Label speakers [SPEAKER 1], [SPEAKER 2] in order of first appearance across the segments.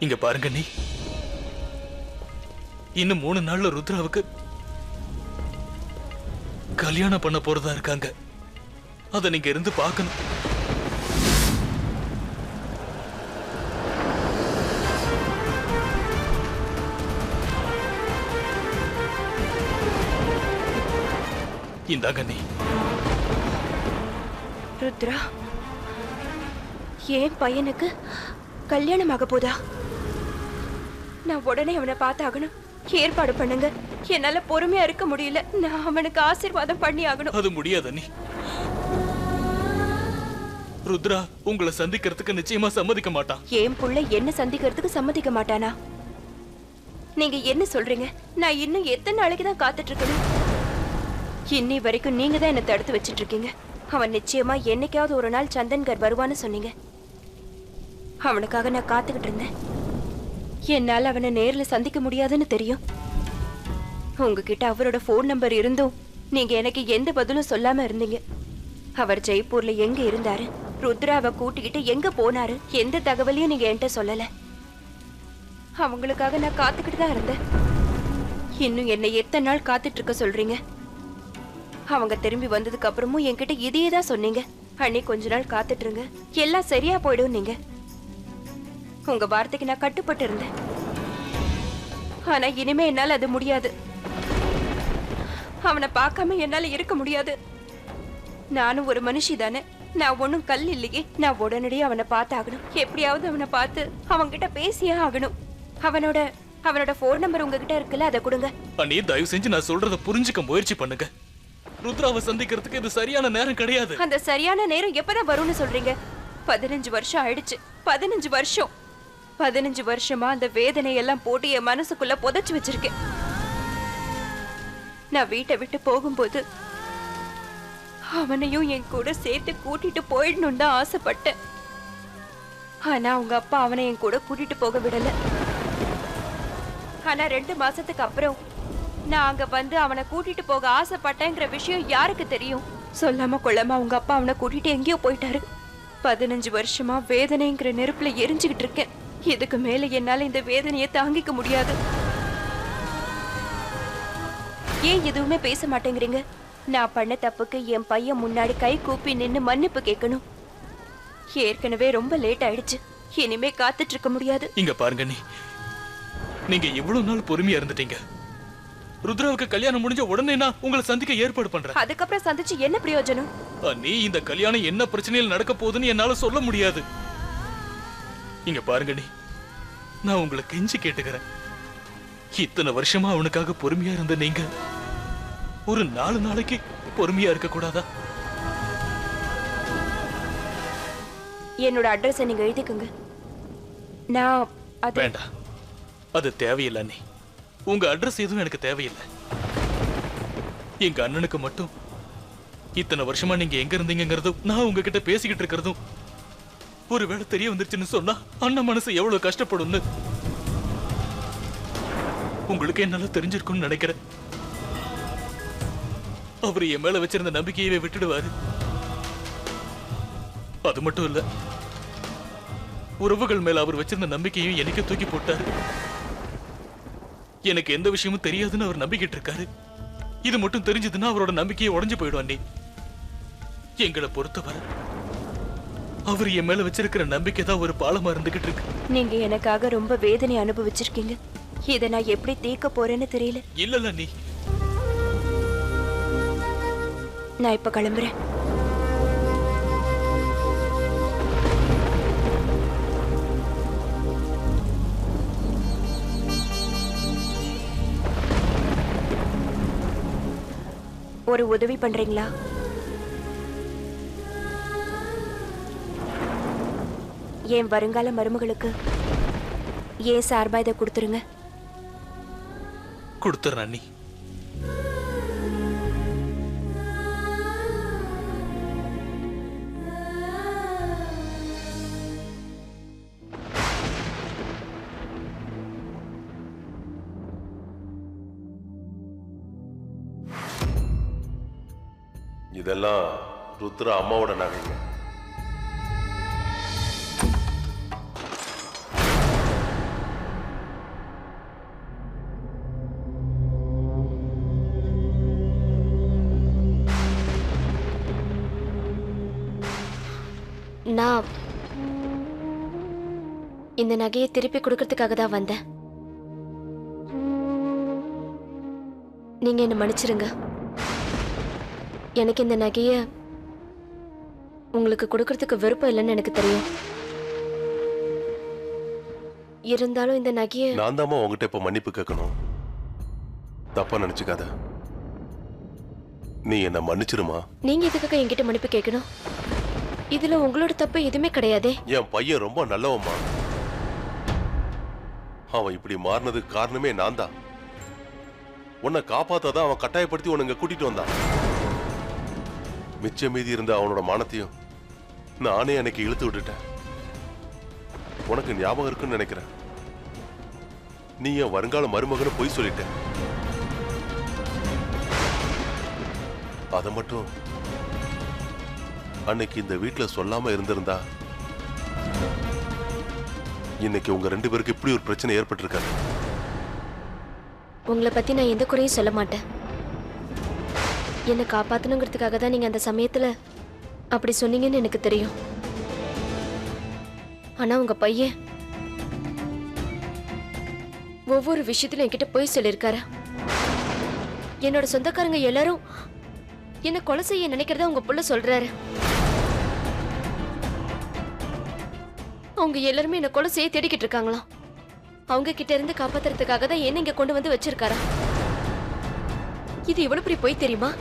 [SPEAKER 1] இங்க பாருங்க நீ, இன்னும் 3 நாள்ல ருத்ராவுக்கு கல்யாணம் பண்ண போறதா இருக்காங்க. அத நீங்க இருந்து பார்க்கணும். இந்தாங்க நீ.
[SPEAKER 2] ருத்ரா, என் பையனுக்கு கல்யாணம் ஆக போதா? நான் உடனே அவனை பார்த்தாகணும். ஏற்பாடு பண்ணுங்க. என்னால பொறுமையா இருக்க முடியல. நான் அவனுக்கு ஆசீர்வாதம் பண்ணி ஆகணும்.
[SPEAKER 1] அது முடியாத நீ. ருத்ரா உங்களை சந்திக்கிறதுக்கு நிச்சயமா சம்மதிக்க மாட்டான்.
[SPEAKER 2] என் புள்ள என்ன சந்திக்கிறதுக்கு சம்மதிக்க மாட்டானா? நீங்க என்ன சொல்றீங்க? நான் இன்னும் எத்தனை நாளைக்கு தான் காத்துட்டு இருக்கணும்? இன்னி வரைக்கும் நீங்க தான் என்ன தடுத்து வச்சிட்டு இருக்கீங்க. அவன் நிச்சயமா என்னைக்காவது ஒரு நாள் சந்தன்கர் வருவான்னு சொன்னீங்க. அவனுக்காக நான் காத்துக்கிட்டு இருந்தேன். என்னால அவனை நேர்ல சந்திக்க முடியாதுன்னு தெரியும். உங்ககிட்ட அவரோட போன் நம்பர் இருந்தும் நீங்க எனக்கு எந்த பதிலும் சொல்லாம இருந்தீங்க. அவர் ஜெய்ப்பூர்ல எங்க இருந்தாரு, ருத்ராவை கூட்டிக்கிட்டு எங்க போனாரு, எந்த தகவலையும் நீங்க என்கிட்ட சொல்லல. அவங்களுக்காக நான் காத்துக்கிட்டு தான் இருந்தேன். இன்னும் என்னை எத்தனை நாள் காத்துட்டு இருக்க சொல்றீங்க? அவங்க திரும்பி வந்ததுக்கு அப்புறமும் என்கிட்ட இதையே தான் சொன்னீங்க. அண்ணி கொஞ்ச நாள் காத்துட்டு இருங்க, எல்லாம் சரியா போயிடும் நீங்க. உங்க வார்த்தைக்கு நான் கட்டுப்பட்டு இருந்தேன். ஆனா இனிமே என்னால அது முடியாது. அவனை பார்க்காம என்னால இருக்க முடியாது. நானும் ஒரு மனுஷி தானே. நான் ஒன்னும் கல் இல்லையே. நான் உடனடியே அவனை பார்த்தாகணும். எப்படியாவது அவனை பார்த்து அவன்கிட்ட பேசியே ஆகணும். அவனோட போன் நம்பர் உங்ககிட்ட இருக்குல்ல, அதை கொடுங்க.
[SPEAKER 1] அண்ணி தயவு செஞ்சு நான் சொல்றத புரிஞ்சுக்க முயற்சி பண்ணுங்க. ருத்ராவை சந்திக்கிறதுக்கு இது சரியான நேரம் கிடையாது.
[SPEAKER 2] அந்த சரியான நேரம் எப்பதான் வரும்னு சொல்றீங்க? 15 வருஷம் ஆயிடுச்சு. 15 வருஷம் 15 வருஷமா அந்த வேதனை எல்லாம் போட்டு என் மனசுக்குள்ள புதைச்சு வச்சிருக்கேன். நான் வீட்டை விட்டு போகும்போது அவனையும் என் கூட சேர்த்து கூட்டிட்டு போயிடணும் தான் ஆசைப்பட்டேன். ஆனா அவங்க அப்பா அவனை என் கூட கூட்டிட்டு போக விடல. ஆனா 2 மாசத்துக்கு அப்புறம் நான் அங்க வந்து அவனை கூட்டிட்டு போக ஆசைப்பட்டேங்கிற விஷயம் யாருக்கு தெரியும்? சொல்லாம கொள்ளாம அவங்க அப்பா அவனை கூட்டிட்டு எங்கேயோ போயிட்டாரு. 15 வருஷமா வேதனைங்கிற நெருப்புல எரிஞ்சுக்கிட்டு இருக்கேன். இதுக்கு மேல என்னால இந்த வேதனையை தாங்கிக்க முடியாது. ஏன் எதுவுமே பேச மாட்டேங்கிறீங்க? நான் பண்ண தப்புக்கு என் பையன் முன்னாடி கை கூப்பி நின்னு மன்னிப்பு கேட்கணும். ஏற்கனவே ரொம்ப லேட் ஆயிடுச்சு. இனிமே காத்துட்டு இருக்க முடியாது.
[SPEAKER 1] இங்க பாருங்க நீங்க இவ்வளவு நாள் பொறுமையா இருந்துட்டீங்க. ருத்ராவுக்கு கல்யாணம் முடிஞ்ச உடனே நான் உங்களை சந்திக்க ஏற்பாடு பண்றேன்.
[SPEAKER 2] அதுக்கப்புறம் சந்திச்சு என்ன பிரயோஜனம்?
[SPEAKER 1] நீ இந்த கல்யாணம் என்ன பிரச்சனையில் நடக்க போகுதுன்னு என்னால சொல்ல முடியாது. இங்க பாருங்க நான் உங்களை கெஞ்சி கேட்டுக்கிறேன். இத்தனை வருஷமா அவனுக்காக பொறுமையா இருந்த நீங்க ஒரு 4 நாளைக்கு பொறுமையா இருக்க கூடாதா?
[SPEAKER 2] என்னோட அட்ரஸ் நீங்க எழுதிக்கங்க. நான்
[SPEAKER 1] வேண்டாம், அது தேவையில்லை. நீ உங்க அட்ரஸ் எதுவும் எனக்கு தேவையில்லை. எங்க அண்ணனுக்கு மட்டும் இத்தனை வருஷமா நீங்க எங்க இருந்தீங்கிறதும் நான் உங்ககிட்ட பேசிக்கிட்டு இருக்கிறதும் ஒருவேளை தெரிய வந்துருச்சுன்னு சொன்னா அண்ணன் மனசு எவ்வளவு கஷ்டப்படும்னு உங்களுக்கு என்னால தெரிஞ்சிருக்கும்னு நினைக்கிறேன். அவர் என் மேல வச்சிருந்த நம்பிக்கையவே விட்டுடுவாரு. அது மட்டும் இல்ல, உறவுகள் மேல அவர் வச்சிருந்த நம்பிக்கையும் எனக்கு தூக்கி போட்டாரு. எனக்கு எந்த விஷயமும் தெரியாதுன்னு அவர் நம்பிக்கிட்டு இருக்காரு. இது மட்டும் தெரிஞ்சதுன்னா அவரோட நம்பிக்கையை உடைஞ்சு போயிடும். அண்ணி, எங்களை பொறுத்தவரை அவர் என் மேல வச்சிருக்கிற நம்பிக்கை தான் ஒரு பாலமா இருந்துகிட்டு இருக்கு.
[SPEAKER 2] நீங்க எனக்காக ரொம்ப வேதனை அனுபவிச்சிருக்கீங்க. இதை நான் எப்படி தீர்க்க போறேன்னு தெரியல.
[SPEAKER 1] இல்ல நீ,
[SPEAKER 2] நான் இப்ப கிளம்புறேன். ஒரு உதவி பண்றீங்களா? என் வருங்கால மருமகளுக்கு ஏன் சார்பா இதை கொடுத்துருங்க.
[SPEAKER 1] கொடுத்துறேன் அண்ணி.
[SPEAKER 3] இதெல்லாம் ருத்ரா அம்மாவோட நகைங்க.
[SPEAKER 2] நான் இந்த நகையை திருப்பி கொடுக்கறதுக்காக தான் வந்தேன். நீங்க என்ன மன்னிச்சிருங்க. எனக்கு இந்த நகையை உங்களுக்கு கொடுக்கறதுக்கு விருப்பம் இல்லைன்னு எனக்கு தெரியும். இருந்தாலும் இந்த நகையை
[SPEAKER 3] நான் தாம்மா உங்ககிட்ட இப்ப மன்னிப்பு கேட்கணும். தப்பா நினைச்சுக்காத. நீ என்ன மன்னிச்சிருமா.
[SPEAKER 2] நீங்க எதுக்காக என்கிட்ட மன்னிப்பு கேட்கணும்? இதுல உங்களோட தப்பு எதுவுமே கிடையாதே.
[SPEAKER 3] என் பையன் ரொம்ப நல்லவம்மா. அவன் இப்படி மாறினதுக்கு காரணமே நான் தான். உன்னை காப்பாத்தாதான் அவன் கட்டாயப்படுத்தி உன்னை இங்க கூட்டிட்டு வந்தான். மிச்சம் மீதி இருந்த அவனோட மானத்தையும் நானே எனக்கு இழுத்து விட்டுட்டேன். உனக்கு ஞாபகம் இருக்குன்னு நினைக்கிறேன். நீ என் வருங்கால மருமகனை பொய் சொல்லிட்ட. அதை மட்டும் அன்னைக்கு இந்த வீட்டுல சொல்லாம இருந்திருந்தா இன்னைக்கு உங்க 2 பேருக்கு இப்படி ஒரு பிரச்சனை ஏற்பட்டிருக்காது.
[SPEAKER 2] உங்களை பத்தி நான் எந்த குறையும் சொல்ல மாட்டேன். என்னை காப்பாத்தணுங்கிறதுக்காக தான் நீங்க அந்த சமயத்துல அப்படி சொன்னீங்கன்னு எனக்கு தெரியும். ஆனா உங்க பையன் ஒவ்வொரு விஷயத்திலும் என்கிட்ட போய் சொல்லியிருக்காரு. என்னோட சொந்தக்காரங்க எல்லாரும் என்ன கொலை செய்ய நினைக்கிறதா உங்க புள்ள சொல்றாரு. அவங்க எல்லாருமே என்ன கொலை செய்ய தேடிக்கிட்டு இருக்காங்களாம். அவங்க கிட்ட இருந்து காப்பாத்துறதுக்காக தான் என்ன இங்க கொண்டு வந்து வச்சிருக்காரா. இது எவ்வளவு பெரிய போய் தெரியுமா?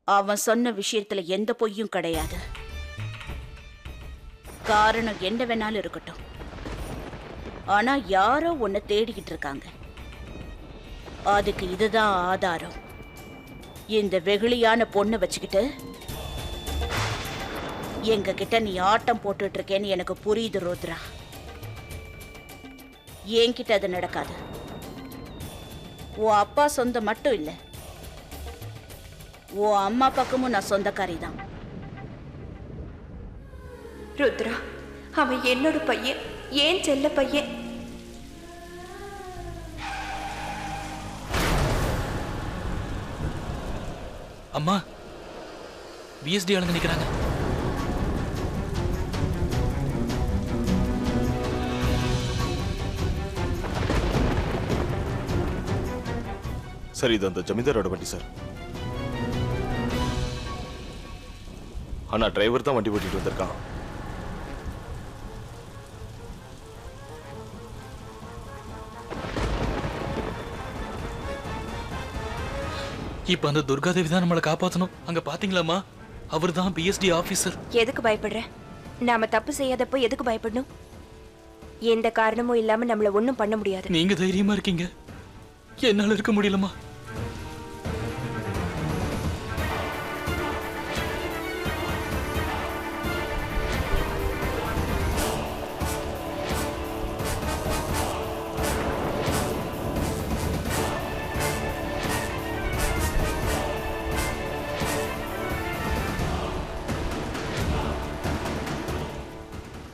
[SPEAKER 4] அவன் சொன்ன விஷயத்துல எந்த பொய்யும் கிடையாது. காரணம் என்ன வேணாலும் இருக்கட்டும். ஆனா யாரோ உன்னை தேடிக்கிட்டு இருக்காங்க. அதுக்கு இதுதான் ஆதாரம். இந்த வெகுளியான பொண்ணை வச்சுக்கிட்டு எங்க கிட்ட நீ ஆட்டம் போட்டுட்டு இருக்கேன்னு எனக்கு புரியுது ருத்ரா. என்கிட்ட அது நடக்காது. உன் அப்பா சொந்தம் மட்டும் இல்லை, ஓ அம்மா பக்கமும் நான் சொந்தக்காரி தான்.
[SPEAKER 2] ருத்ரா, அவன் என்னோட பையன், ஏன் செல்ல பையன்.
[SPEAKER 1] அம்மா, பிஎஸ்டி ஆளுங்க நிக்கிறாங்க.
[SPEAKER 5] சார், இது அந்த ஜமீன்தாரோட வண்டி சார். ஆனா டிரைவர் தான் வண்டி ஓட்டிட்டு வந்திருக்கான்.
[SPEAKER 1] இப்ப அந்த துர்காதேவி தான் நம்மளை காப்பாத்தணும். அங்க பாத்தீங்களாமா, அவர் தான் பிஎஸ்டி ஆபீசர்.
[SPEAKER 2] எதுக்கு பயப்படுற? நாம தப்பு செய்யாதப்போ எதுக்கு பயப்படணும்? எந்த காரணமும் இல்லாம நம்மள ஒண்ணும் பண்ண முடியாது.
[SPEAKER 1] நீங்க தைரியமா இருக்கீங்க, என்னால இருக்க முடியலமா.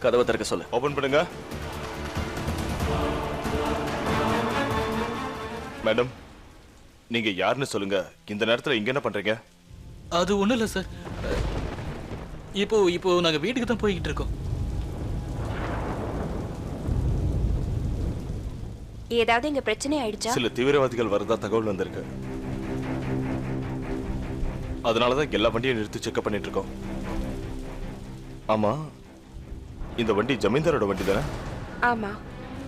[SPEAKER 5] கதவை திறக்க சொல்லு. ஓபன் பண்ணுங்க. மேடம், நீங்க யாருன்னு சொல்லுங்க. இந்த நேரத்துல இங்க என்ன பண்றீங்க?
[SPEAKER 1] அது ஒண்ணும் இல்ல சார். இப்போ நாங்க வீட்டுக்கு தான் போய்கிட்டு இருக்கோம்.
[SPEAKER 2] ஏதாவது இங்க பிரச்சனை ஆயிடுச்சா?
[SPEAKER 5] சில தீவிரவாதிகள் வரதா தகவல் வந்திருக்கு. அதனாலதான் எல்லா வண்டியும் நிறுத்தி செக்அப் பண்ணிட்டு இருக்கோம். ஆமா, இந்த வண்டி ஜமீன்தாரோட வண்டி தானே?
[SPEAKER 2] ஆமா.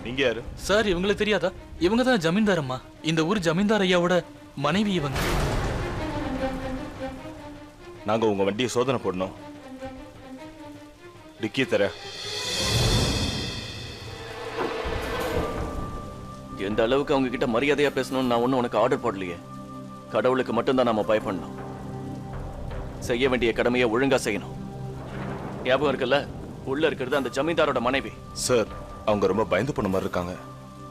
[SPEAKER 5] நீங்க யாரு
[SPEAKER 1] சார்? இவங்களுக்கு தெரியாதா? இவங்க தான் ஜமீன்தார் அம்மா. இந்த ஊர் ஜமீன்தார் ஐயாவோட மனைவி இவங்க.
[SPEAKER 5] நாங்க உங்க வண்டியை சோதனை போடணும். டிக்கி தர.
[SPEAKER 6] எந்த அளவுக்கு அவங்க கிட்ட மரியாதையா பேசணும்னு நான் ஒன்னும் உனக்கு ஆர்டர் போடலையே. கடவுளுக்கு மட்டும்தான் நாம பயப்படணும். செய்ய வேண்டிய கடமையை ஒழுங்கா செய்யணும். ஞாபகம் இருக்குல்ல? உள்ள இருக்கிறது அந்த ஜமீன்தாரோட மனைவி.
[SPEAKER 5] சார், அவங்க ரொம்ப பயந்து போன மாதிரி இருக்காங்க.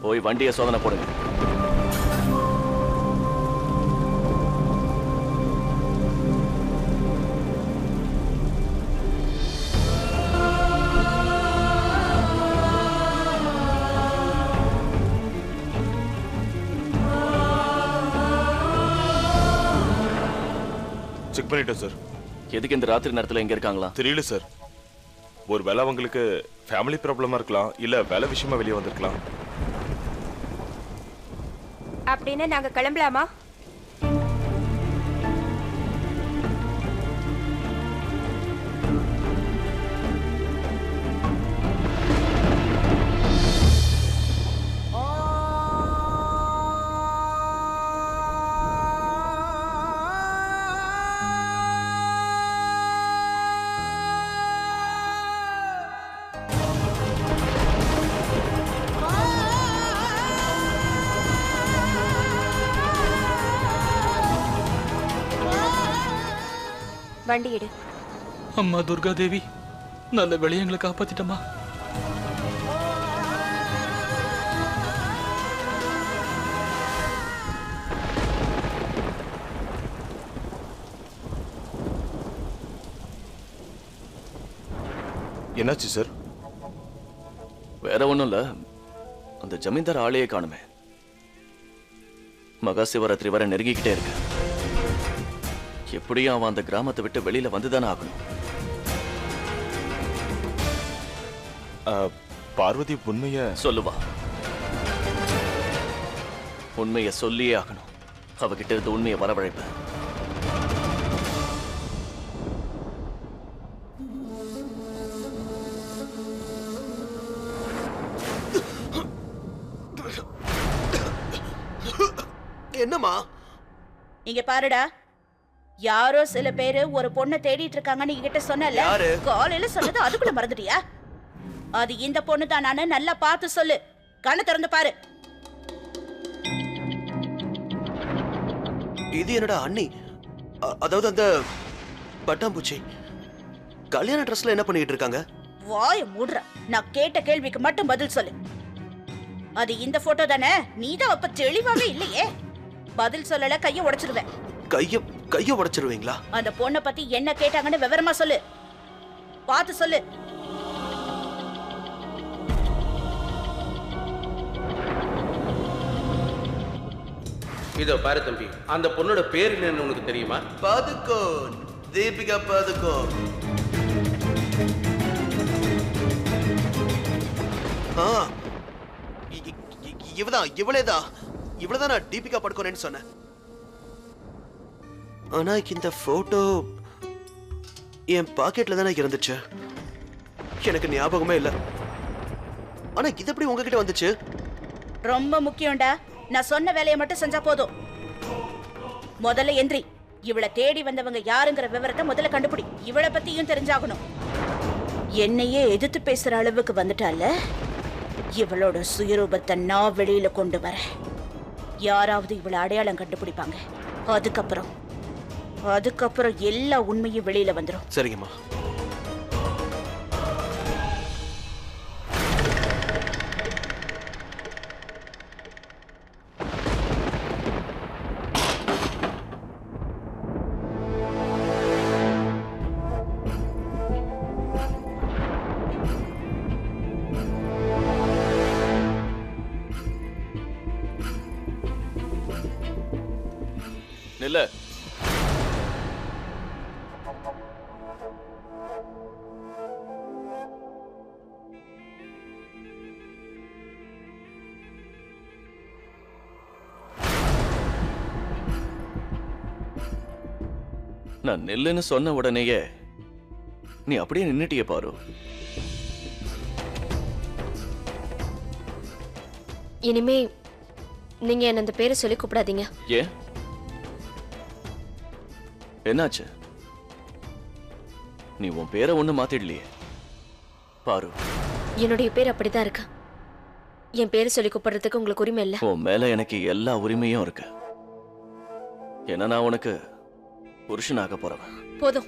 [SPEAKER 6] போய் வண்டியை சோதனை போடுங்க.
[SPEAKER 5] செக் பண்ணிட்டேன் சார்.
[SPEAKER 6] எதுக்கு இந்த ராத்திரி நேரத்துல எங்க இருக்காங்களா?
[SPEAKER 5] தெரியல சார். ஒரு வேளை அவங்களுக்கு ஃபேமிலி ப்ராப்ளமா இருக்கலாம், இல்ல வேலை விஷயமா வெளியே வந்திருக்கலாம்.
[SPEAKER 2] அப்படின்னு நாங்க கிளம்பலாமா? வண்டி எடு.
[SPEAKER 1] அம்மா துர்கா தேவி, நல்ல வேளையை எங்களை காப்பாத்திட்டமா.
[SPEAKER 5] என்னாச்சு சார்?
[SPEAKER 6] வேற ஒண்ணும் இல்ல, அந்த ஜமீன்தார் ஆளையே காணுமே. மகா சிவராத்திரி வர நெருங்கிக்கிட்டே இருக்கு. எப்படியும் அவன் அந்த கிராமத்தை விட்டு வெளியில வந்துதானே ஆகணும்.
[SPEAKER 5] பார்வதி உண்மைய
[SPEAKER 6] சொல்லுவா. உண்மைய சொல்லியே ஆகணும். அவகிட்ட இருந்து உண்மையை வரவழைப்ப.
[SPEAKER 7] என்னம்மா?
[SPEAKER 4] இங்க பாருடா, யாரோ சில பேரு ஒரு பொண்ணை தேடிட்டு இருக்காங்கன்னு என்கிட்ட சொன்னல. காலையில சொன்னது அதுக்குள்ள மறந்துட்டியா? அது இந்த பொண்ணு தான். நானு நல்லா பார்த்து சொல்லு. கண்ணை திறந்து பாரு.
[SPEAKER 7] இது என்னடா அண்ணி? அதாவது அந்த பட்டாம்பூச்சி கல்யாண ட்ரெஸ்ல என்ன பண்ணிட்டு இருக்காங்க?
[SPEAKER 4] வாய மூடுற. நான் கேட்ட கேள்விக்கு மட்டும் பதில் சொல்லு. அது இந்த போட்டோ தானே? நீதான் அப்ப தெளிவாவே இல்லையே. பதில் சொல்லல கைய உடைச்சிருவேன்.
[SPEAKER 7] கைய உடைச்சிருவீங்களா?
[SPEAKER 4] அந்த பொண்ணை பத்தி என்ன கேட்டாங்கன்னு விவரமா சொல்லு. பார்த்து சொல்லு.
[SPEAKER 8] இதோ பாரு தம்பி, அந்த பொண்ணோட பேர் என்னன்னு உனக்கு தெரியுமா?
[SPEAKER 7] பாதுகோன், தீபிகா பாதுகோன். இவ்வளவுதான் நான் தீபிகா படுக்கோனேன்னு சொன்னேன். ஆனா இந்த போட்டோ என் பாக்கெட்ல தானே இருந்துச்சு. எனக்கு ஞாபகமே இல்ல. ஆனா இது எப்படி உங்ககிட்ட வந்துச்சு?
[SPEAKER 4] ரொம்ப முக்கியம்டா. நான் சொன்ன வேலையை மட்டும் செஞ்சா போதும். முதல்ல எந்திரி. இவளை தேடி வந்தவங்க யாருங்கிற விவரத்தை முதல்ல கண்டுபிடி. இவளை பத்தியும் தெரிஞ்சாகணும். என்னையே எதிர்த்து பேசுற அளவுக்கு வந்துட்டால. இவளோட சுயரூபத்தை நான் வெளியில கொண்டு வரேன். யாராவது இவளை அடையாளம் கண்டுபிடிப்பாங்க. அதுக்கப்புறம் எல்லா உண்மையும் வெளியில வந்துடும்.
[SPEAKER 7] சரிங்கம்மா.
[SPEAKER 6] நில்ல. நான் நெல்லுன்னு சொன்ன உடனேயே நீ அப்படியே நின்னுட்டிய பாரு.
[SPEAKER 9] இனிமே நீங்க என்ன அந்த பேரை சொல்லி கூப்பிடாதீங்க.
[SPEAKER 6] ஏன்? என்னாச்சு? நீ உன் பேரை ஒண்ணு மாத்திடலையே பாரு.
[SPEAKER 9] என்னுடைய பேர் அப்படிதான் இருக்கு. என் பேரை சொல்லி கூப்பிடுறதுக்கு உங்களுக்கு உரிமை இல்ல.
[SPEAKER 6] உன் மேல எனக்கு எல்லா உரிமையும் இருக்கு. ஏன்னா நான் உனக்கு புருஷனாக போறவன்.
[SPEAKER 9] போதும்,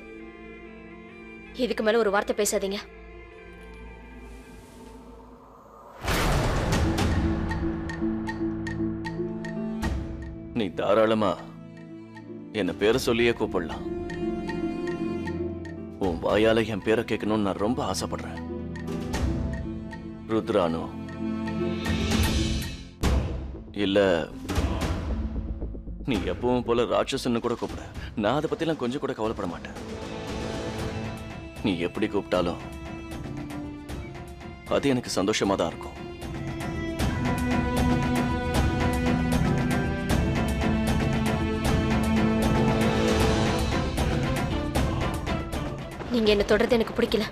[SPEAKER 9] இதுக்கு மேல ஒரு வார்த்தை பேசாதீங்க.
[SPEAKER 6] நீ தாராளமா என்ன பேரை சொல்லியே கூப்பிடலாம். உன் வாயால என் பேரை கேட்கணும்னு நான் ரொம்ப ஆசைப்படுறேன். ருத்ரானு இல்ல நீ எப்பவும் போல ராட்சசன்னு கூட கூப்பிட, நான் அதை பத்திலாம் கொஞ்சம் கூட கவலைப்பட மாட்டேன். நீ எப்படி கூப்பிட்டாலும் அது எனக்கு சந்தோஷமா தான் இருக்கும்.
[SPEAKER 9] நீங்க என்ன தொடர்றது எனக்கு பிடிக்கல.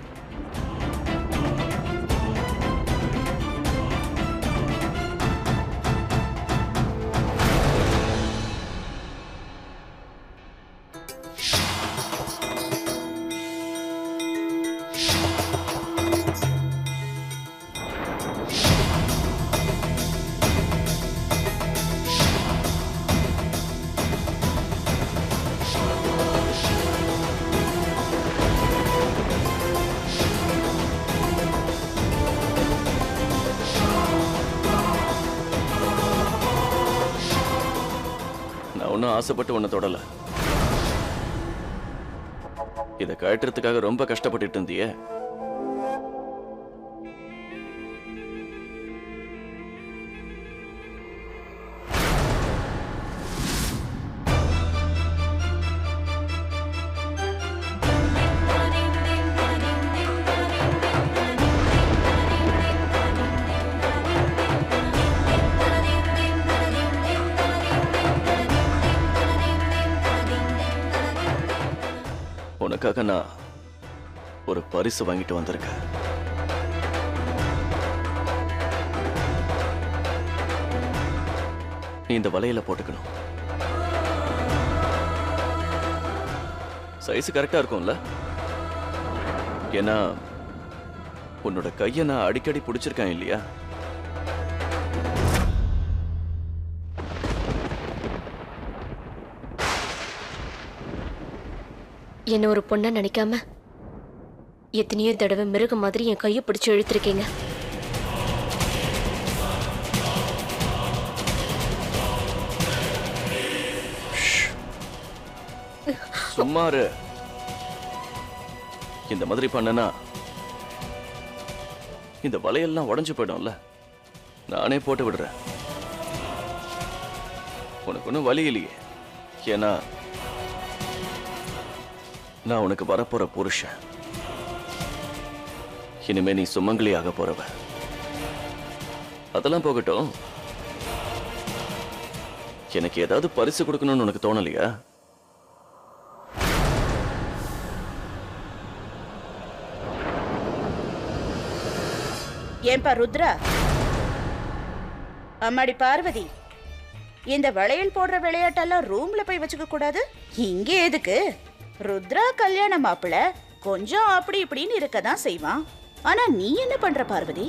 [SPEAKER 6] ஒன்னும் ஆசைப்பட்டு ஒன்னு தொடல. இதை கழட்டுறதுக்காக ரொம்ப கஷ்டப்பட்டுட்டு இருந்தியே. உனக்காக நான் ஒரு பரிசு வாங்கிட்டு வந்திருக்கேன். நீ இந்த வலையில போட்டுக்கணும். சைஸ் கரெக்டா இருக்கும்ல? ஏன்னா உன்னோட கையை நான் அடிக்கடி பிடிச்சிருக்கேன் இல்லையா?
[SPEAKER 9] என்ன ஒரு பொண்ணா நினைக்காம எத்தனையோ தடவை மிருகம் மாதிரி என் கையை பிடிச்சு இழுத்திருக்கீங்க.
[SPEAKER 6] சும்மாரு. இந்த மாதிரி பண்ணனா இந்த வலையெல்லாம் உடைஞ்சு போயிடும்ல. நானே போட்டு விடுறேன். உனக்கு ஒன்றும் வலி இல்லையே. ஏன்னா நான் உனக்கு வரப்போற புருஷன். இனிமே நீ சுமங்கலி ஆக போறவ. அதெல்லாம் போகட்டும். எனக்கு ஏதாவது பரிசு கொடுக்கணும்னு உனக்கு தோணலையா?
[SPEAKER 4] ஏன்பா ருத்ரா, அம்மாடி பார்வதி, இந்த வளையல் போடுற விளையாட்டெல்லாம் ரூம்ல போய் வச்சுக்க கூடாது. இங்கே எதுக்கு? ருத்ரா கல்யாண மாப்பிள்ள கொஞ்சம் அப்படி இப்படின்னு இருக்கதான் செய்வான். ஆனா நீ என்ன பண்ற பார்வதி?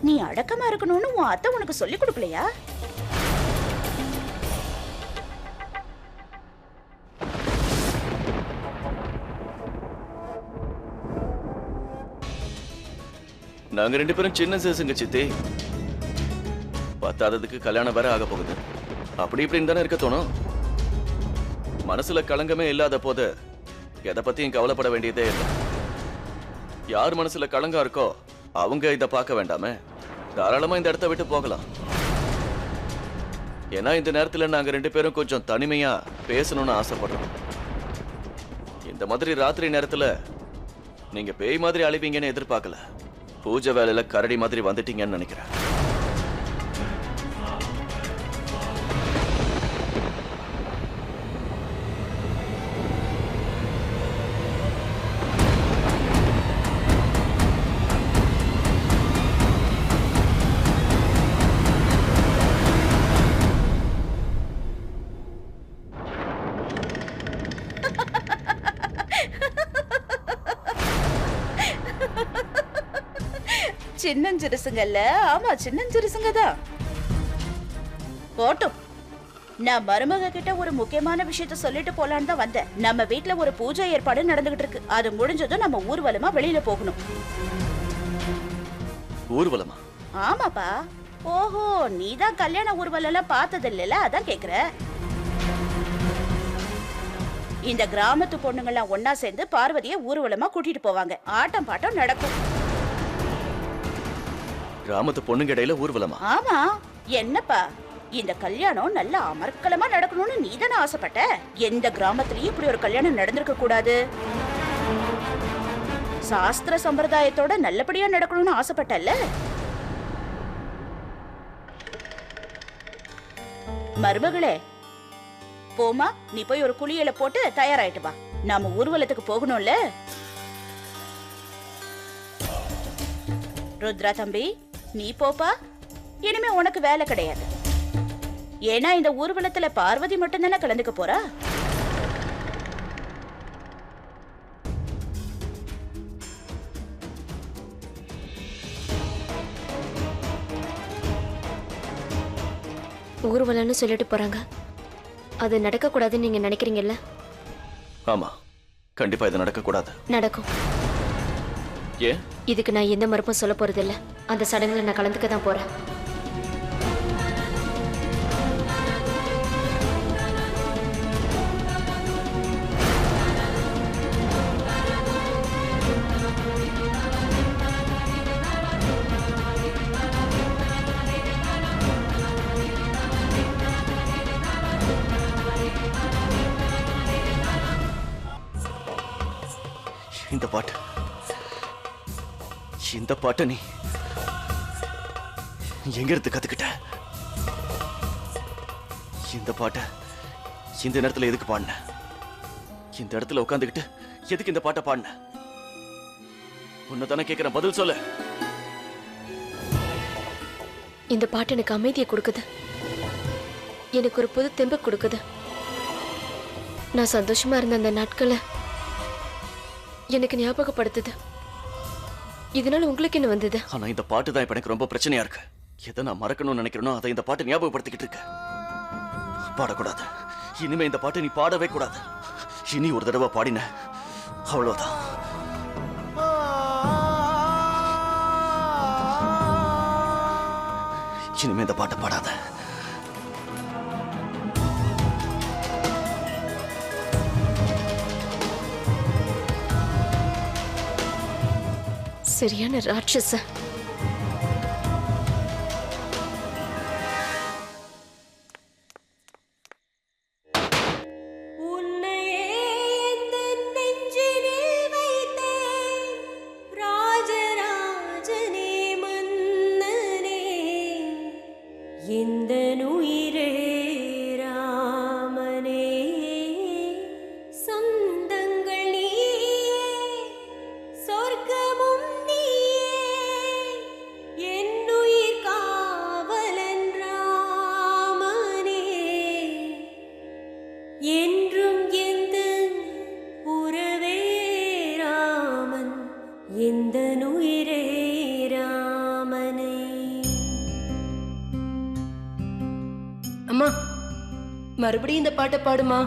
[SPEAKER 4] நீ அடக்கமா இருக்கணும்னு உன் அத்தை உனக்கு சொல்லி கொடுக்கலையா?
[SPEAKER 6] நாங்க ரெண்டு பேரும் சின்ன சேசுங்க சித்தி. பத்தாததுக்கு கல்யாணம் வேற ஆக போகுது. அப்படி இப்படின்னு தானே இருக்க தோணும். மனசுல களங்கமே இல்லாத போது எதை பத்தியும் கவலைப்பட வேண்டியதே இல்லை. யார் மனசுல களங்கம் இருக்கோ அவங்க இதை பார்க்க வேண்டாமே. தாராளமா இந்த இடத்த விட்டு போகலாம். ஏன்னா இந்த நேரத்துல நாங்க ரெண்டு பேரும் கொஞ்சம் தனிமையா பேசணும்னு ஆசைப்படுறோம். இந்த மாதிரி ராத்திரி நேரத்துல நீங்க பேய் மாதிரி அழிவீங்கன்னு எதிர்பார்க்கல. பூஜை வேலையில கரடி மாதிரி வந்துட்டீங்கன்னு நினைக்கிறேன்.
[SPEAKER 4] சின்னஞ்சிறுசுங்கல்ல? ஆமா, சின்னஞ்சிறுசுங்க தான். போட்டும். நான் மருமக கிட்ட ஒரு முக்கியமான விஷயத்த சொல்லிட்டு போலான்னு தான் வந்தேன். நம்ம வீட்ல ஒரு பூஜை ஏற்பாடு நடந்துகிட்டு இருக்கு. அது முடிஞ்சதும் நம்ம ஊர்வலமா வெளியில போகணும்.
[SPEAKER 6] ஊர்வலமா?
[SPEAKER 4] ஆமாப்பா. ஓஹோ, நீதான் கல்யாண ஊர்வலம் எல்லாம் பார்த்தது இல்லைல்ல, அதான் கேக்குற. இந்த கிராமத்து பொண்ணுங்கெல்லாம் ஒன்னா சேர்ந்து பார்வதியை ஊர்வலமா கூட்டிட்டு போவாங்க. ஆட்டம் பாட்டம் நடக்கும்.
[SPEAKER 6] கிராமத்து பொண்ணுங்க இடையில ஊர்வலமா?
[SPEAKER 4] ஆமா. என்னப்பா இந்த கல்யாணம் நல்ல அமர்க்கலமா நடக்கணும்னு நீ தானே ஆசைப்பட்ட. எந்த கிராமத்திலயும் இப்படி ஒரு கல்யாணம் நடந்திருக்க கூடாது. சாஸ்திர சம்பிரதாயத்தோட நல்லபடியா நடக்கணும்னு ஆசைப்பட்டல்ல. மருமகளே, போமா, நீ போய் ஒரு குளியல போட்டு தயாராயிட்டு வா. நாம ஊர்வலத்துக்கு போகணும்ல. ருத்ரா தம்பி, நீ போப்பா. இனிமே உனக்கு வேலை கிடையாது. ஏன்னா இந்த ஊர்வலத்துல பார்வதி மட்டும் தானே கலந்துக்க போறா.
[SPEAKER 9] ஊர்வலம்னு சொல்லிட்டு போறாங்க. அது நடக்க கூடாதுன்னு நீங்க நினைக்கிறீங்கல்ல?
[SPEAKER 6] ஆமா, கண்டிப்பா இது நடக்க கூடாது.
[SPEAKER 9] நடக்கும்.
[SPEAKER 6] ஏன்?
[SPEAKER 9] இதுக்கு நான் எந்த மறுப்பும் சொல்ல போறது இல்ல. அந்த சடங்குல நான் கலந்துக்க தான் போறேன்.
[SPEAKER 6] இந்த பாட்டை நீ எங்க இருந்து கத்துக்கிட்ட? இந்த பாட்டை இந்த நேரத்துல எதுக்கு பாடின? இந்த இடத்துல உட்காந்துக்கிட்டு எதுக்கு இந்த பாட்டை பாடின? உன்னை தானே கேட்கிறேன், பதில் சொல்லு.
[SPEAKER 9] இந்த பாட்டு எனக்கு அமைதியை கொடுக்குது. எனக்கு ஒரு புது தெம்பு கொடுக்குது. நான் சந்தோஷமா இருந்த அந்த நாட்களை எனக்கு ஞாபகப்படுத்துது. இதனால உங்களுக்கு என்ன வந்தது?
[SPEAKER 6] ஆனா இந்த பாட்டு தான் இப்ப எனக்கு ரொம்ப பிரச்சனையா இருக்கு. எதை நான் மறக்கணும்னு நினைக்கிறேனோ அதை இந்த பாட்டு ஞாபகப்படுத்திக்கிட்டு இருக்க. பாடக்கூடாது. இனிமே இந்த பாட்டு நீ பாடவே கூடாது. இனி ஒரு தடவை பாடின அவ்வளவுதான். இனிமே இந்த பாட்டை பாடாத.
[SPEAKER 9] சரியான ராட்சச.
[SPEAKER 10] அம்மா, மறுபடியும் இந்த பாட்டை பாடுமா.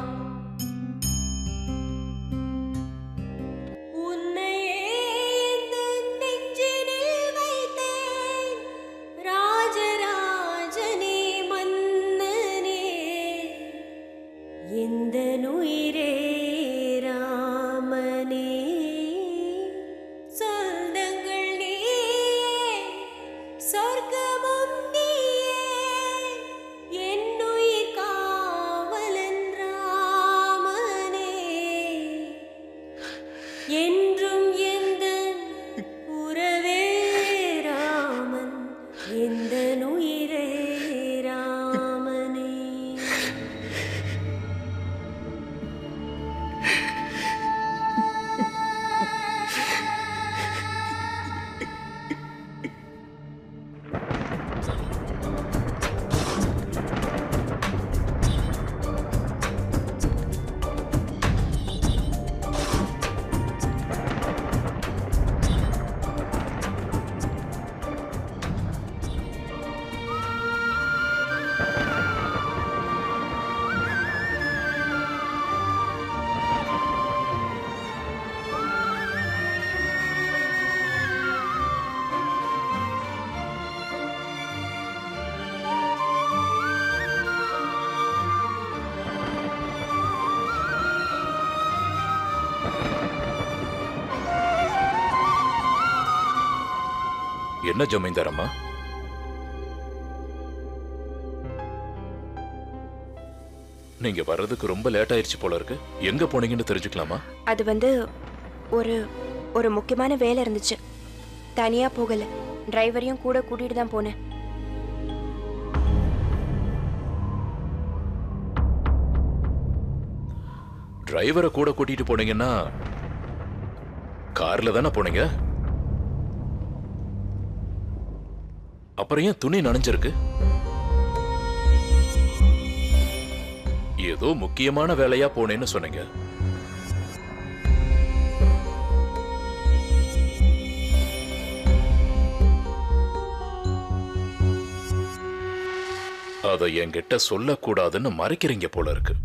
[SPEAKER 11] என்ன ஜமீன்தார் அம்மா? நீங்க வர்றதுக்கு ரொம்ப லேட் ஆயிருச்சு போல இருக்கு. எங்க போனீங்கன்னு தெரிஞ்சுக்கலாமா?
[SPEAKER 2] அது வந்து ஒரு ஒரு முக்கியமான வேலை இருந்துச்சு. தனியா போகல, டிரைவரையும் கூட கூட்டிட்டு தான் போனேன்.
[SPEAKER 11] டிரைவரை கூட கூட்டிட்டு போனீங்கன்னா கார்ல தானே போனீங்க? அப்புறம் ஏன் துணி நனைஞ்சிருக்கு? ஏதோ முக்கியமான வேலையா போனேன்னு சொன்னீங்க. அதை என்கிட்ட சொல்லக்கூடாதுன்னு மறைக்கிறீங்க போல இருக்கு.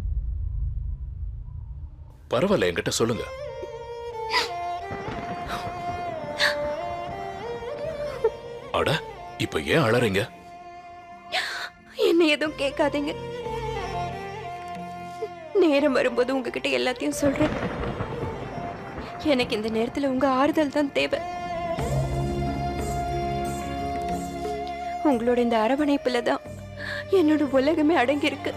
[SPEAKER 11] பரவாயில்ல, என்கிட்ட சொல்லுங்க. அட, இப்ப ஏன் அழறீங்க?
[SPEAKER 2] என்ன எதுவும் கேட்காதீங்க. நேரம் வரும்போது உங்ககிட்ட எல்லாத்தையும் சொல்றேன். எனக்கு இந்த நேரத்துல உங்க ஆறுதல் தான் தேவை. உங்களோட இந்த அரவணைப்புல தான் என்னோட உலகமே அடங்கி இருக்கு.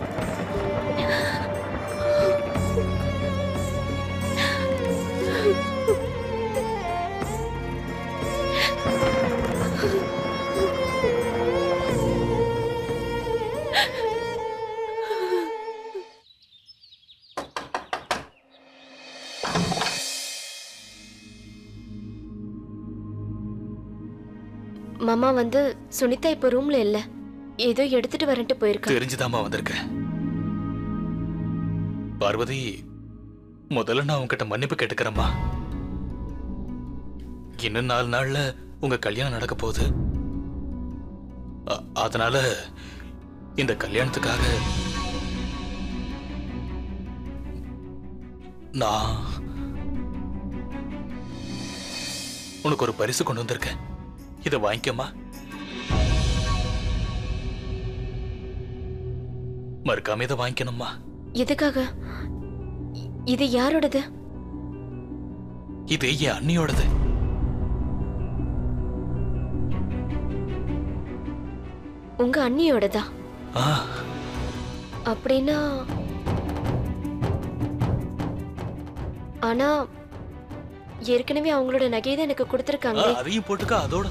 [SPEAKER 9] மாமா வந்து சுனிதா இப்ப ரூம்ல இல்ல, ஏதோ எடுத்துட்டு வரட்டு போயிருக்கா.
[SPEAKER 1] தெரிஞ்சுதாமா வந்திருக்கேன். பார்வதி, முதல்ல நான் உங்ககிட்ட மன்னிப்பு கேட்டுக்கிறேம்மா. இன்னும் 4 நாள்ல உங்க கல்யாணம் நடக்க போகுது. அதனால இந்த கல்யாணத்துக்காக நான் உனக்கு ஒரு பரிசு கொண்டு வந்திருக்கேன். இதை வாங்கிக்கம்மா. மறுக்காம இதை வாங்கிக்கணும்மா.
[SPEAKER 9] எதுக்காக? இது யாரோடது?
[SPEAKER 1] இது என் அண்ணியோடது.
[SPEAKER 9] உங்க அண்ணியோடதா? அப்படின்னா ஆனா ஏற்கனவே அவங்களோட நகையை தான் எனக்கு கொடுத்திருக்காங்க.
[SPEAKER 1] அதையும் போட்டுக்க. அதோட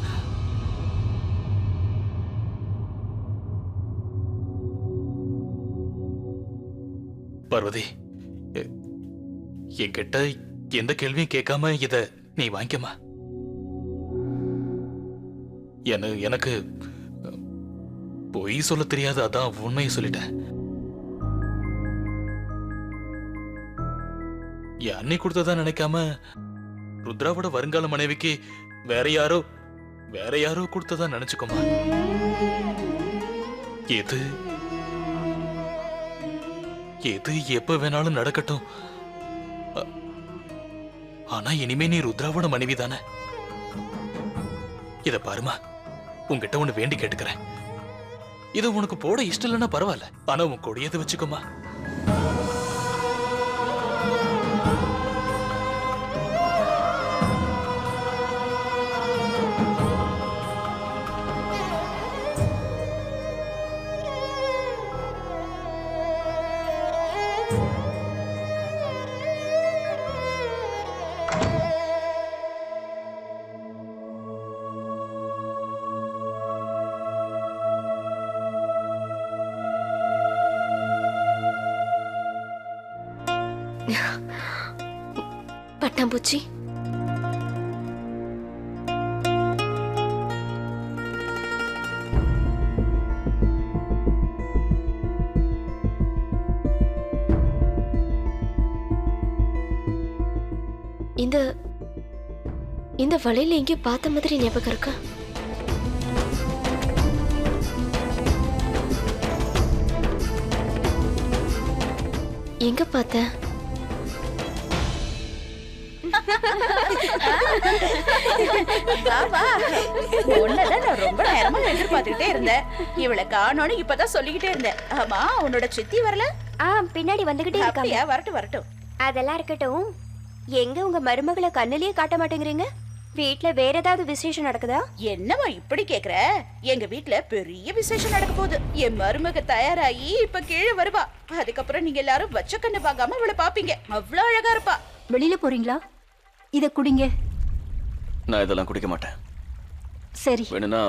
[SPEAKER 1] பார்வதி, என்கிட்ட எந்த கேள்வியும் கேட்காம இத நீ வாங்கிக்கமா. எனக்கு பொய் சொல்ல தெரியாது, அதான் உண்மையை சொல்லிட்டேன். என் அண்ணி கொடுத்ததா நினைக்காம ருத்ராவோட வருங்கால மனைவிக்கு வேற யாரோ கொடுத்ததா நினைச்சுக்கோமா. எது எப்ப வேணாலும் நடக்கட்டும். ஆனா இனிமே நீ ருத்ராவோட மனைவி தானே. இத பாருமா, உன்கிட்ட ஒண்ணு வேண்டி கேட்டுக்கிறேன். இத உனக்கு போட இஷ்டம் இல்லைன்னா பரவாயில்ல, ஆனா உன் கொடியதை வச்சுக்கோமா.
[SPEAKER 9] பட்டாம்பூச்சி, இந்த வளையல எங்கேயோ பார்த்த மாதிரி ஞாபகம் இருக்கா? எங்க பார்த்த?
[SPEAKER 4] உன்னதான் நான் ரொம்ப நேரமா எதிர்பார்த்துக்கிட்டே இருந்தேன். இவளை காணோன்னு இப்பதான் சொல்லிக்கிட்டே இருந்தேன். ஆமா, உன்னோட சித்தி வரல?
[SPEAKER 2] பின்னாடி வந்துகிட்டே இருக்காங்க.
[SPEAKER 4] வரட்டும் வரட்டும்.
[SPEAKER 2] அதெல்லாம் இருக்கட்டும். எங்க உங்க மருமகளை கண்ணிலேயே காட்ட மாட்டேங்கிறீங்க? வீட்ல வேற ஏதாவது விசேஷம் நடக்குதா?
[SPEAKER 4] என்னம்மா இப்படி கேக்குற? எங்க வீட்ல பெரிய விசேஷம் நடக்க போகுது. என் மருமக தயாராகி இப்ப கீழே வருவா. அதுக்கப்புறம் நீங்க எல்லாரும் வச்ச கண்ணு பார்க்காம அவளை பாப்பீங்க. அவ்வளவு அழகா இருப்பா.
[SPEAKER 12] வெளியில போறீங்களா? இத குடிங்க.
[SPEAKER 6] நான் இதெல்லாம் குடிக்க மாட்டேன்.
[SPEAKER 12] சரி.
[SPEAKER 6] வேணும்னா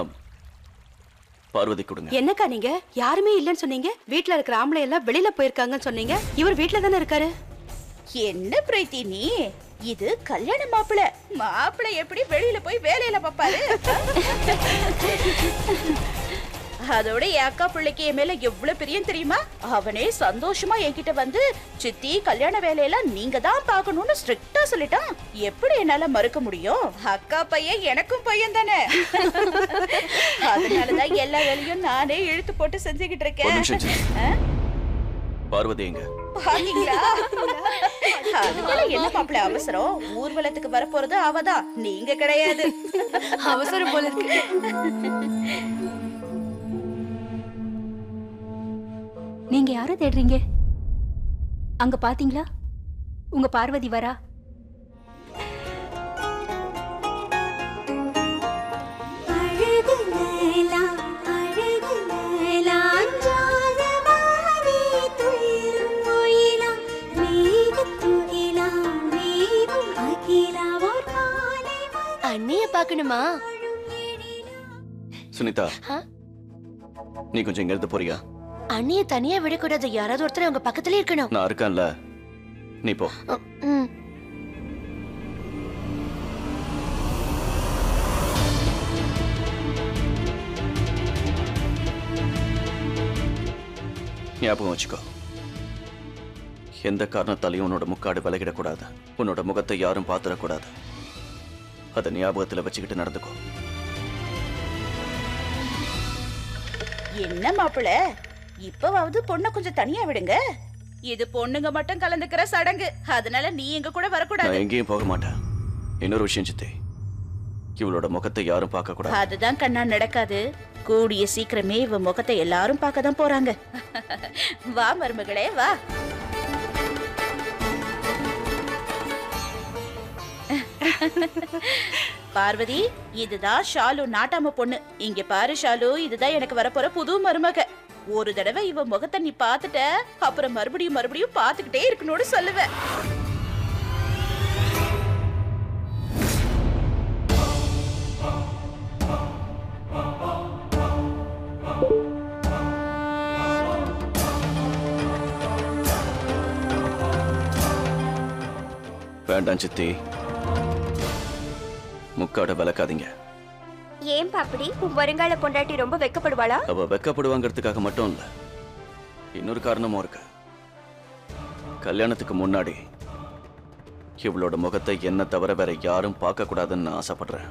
[SPEAKER 6] பார்வதி கொடுங்க.
[SPEAKER 10] என்னக்கா நீங்க யாருமே இல்லைன்னு சொன்னீங்க? வீட்ல இருக்கிற ஆம்பளை எல்லாம் வெளியில போயிருக்காங்கன்னு சொன்னீங்க. இவர் வீட்ல தானே இருக்காரு.
[SPEAKER 4] என்ன பிரீத்தி நீ? இது கல்யாண மாப்பிள்ளை எப்படி வெளியில போய் வேலையில பாப்பாரு? அதோட என் அக்கா பிள்ளைக்கு என் மேல எவ்வளவு பிரியம் தெரியுமா? அவனே சந்தோஷமா என்கிட்ட வந்து சித்தி கல்யாண வேலையெல்லாம் நீங்க தான் பாக்கணும்னு ஸ்ட்ரிக்டா சொல்லிட்டான். எப்படி என்னால மறுக்க முடியும்? அக்கா பையன் எனக்கும் பையன் தானே. அதனாலதான் எல்லா வேலையும் நானே இழுத்து போட்டு செஞ்சுக்கிட்டு இருக்கேன்.
[SPEAKER 6] பார்வதி எங்க?
[SPEAKER 4] பாத்தீங்களா? அதுக்குள்ள என்ன மாப்பிள்ளை அவசரம்? ஊர்வலத்துக்கு வர போறது அவதான், நீங்க கிடையாது.
[SPEAKER 10] அவசரம் போல இருக்கு.
[SPEAKER 12] நீங்க யாரை தேடுறீங்க? அங்க பாத்தீங்களா? உங்க பார்வதி வரா.
[SPEAKER 9] அண்ணிய பாக்கணுமா?
[SPEAKER 6] சுனிதா, நீ கொஞ்சம் இங்க இருந்து போறியா?
[SPEAKER 9] அண்ணிய தனியா விடக்கூடாது. யாராவது ஒருத்தர் உங்க பக்கத்துல இருக்கணும்.
[SPEAKER 6] நான் இருக்கேன்ல, நீ போ. ஞாபகம் வச்சுக்கோ, எந்த காரணத்தாலையும் உன்னோட முக்காடு விலகிடக்கூடாது. உன்னோட முகத்தை யாரும் பார்த்துடக்கூடாது. அதை ஞாபகத்துல வச்சுக்கிட்டு நடந்துக்கோ.
[SPEAKER 4] என்ன மாப்பிள்ள, இப்பவாவது பொண்ணை கொஞ்சம் தனியா விடுங்க. இது பொண்ணுங்க மட்டும் கலந்துக்கிற சடங்கு. அதனால நீ எங்க கூட வரக்கூடாது.
[SPEAKER 6] நான் எங்கேயும் போக மாட்டேன். இன்னொரு விஷயம் சித்தி, இவளோட முகத்தை யாரும் பார்க்க கூடாது.
[SPEAKER 4] அதுதான் கண்ணா நடக்காது. கூடிய சீக்கிரமே இவ முகத்தை எல்லாரும் பார்க்க தான் போறாங்க. வா மருமகளே வா. பார்வதி, இதுதான் ஷாலு, நாட்டாம பொண்ணு. இங்க பாரு ஷாலு, இதுதான் எனக்கு வரப்போற புது மருமக. ஒரு தடவை இவ முகத்தை நீ பாத்துட்ட, அப்புறம் மறுபடியும் மறுபடியும் பாத்துக்கிட்டே இருக்கணும்னு சொல்லுவேன்.
[SPEAKER 6] வேண்டாம் சித்தி, முக்காட விளக்காதீங்க.
[SPEAKER 2] ஏன் பாப்படி? வருங்கால பொண்டாட்டி ரொம்ப வெக்கப்படுவாளா?
[SPEAKER 6] அவ வெக்கப்படுவாங்கிறதுக்காக மட்டும் இல்ல, இன்னொரு காரணமும் இருக்கு. கல்யாணத்துக்கு முன்னாடி இவளோட முகத்தை என்ன தவிர வேற யாரும் பார்க்க கூடாதுன்னு ஆசைப்படுறேன்.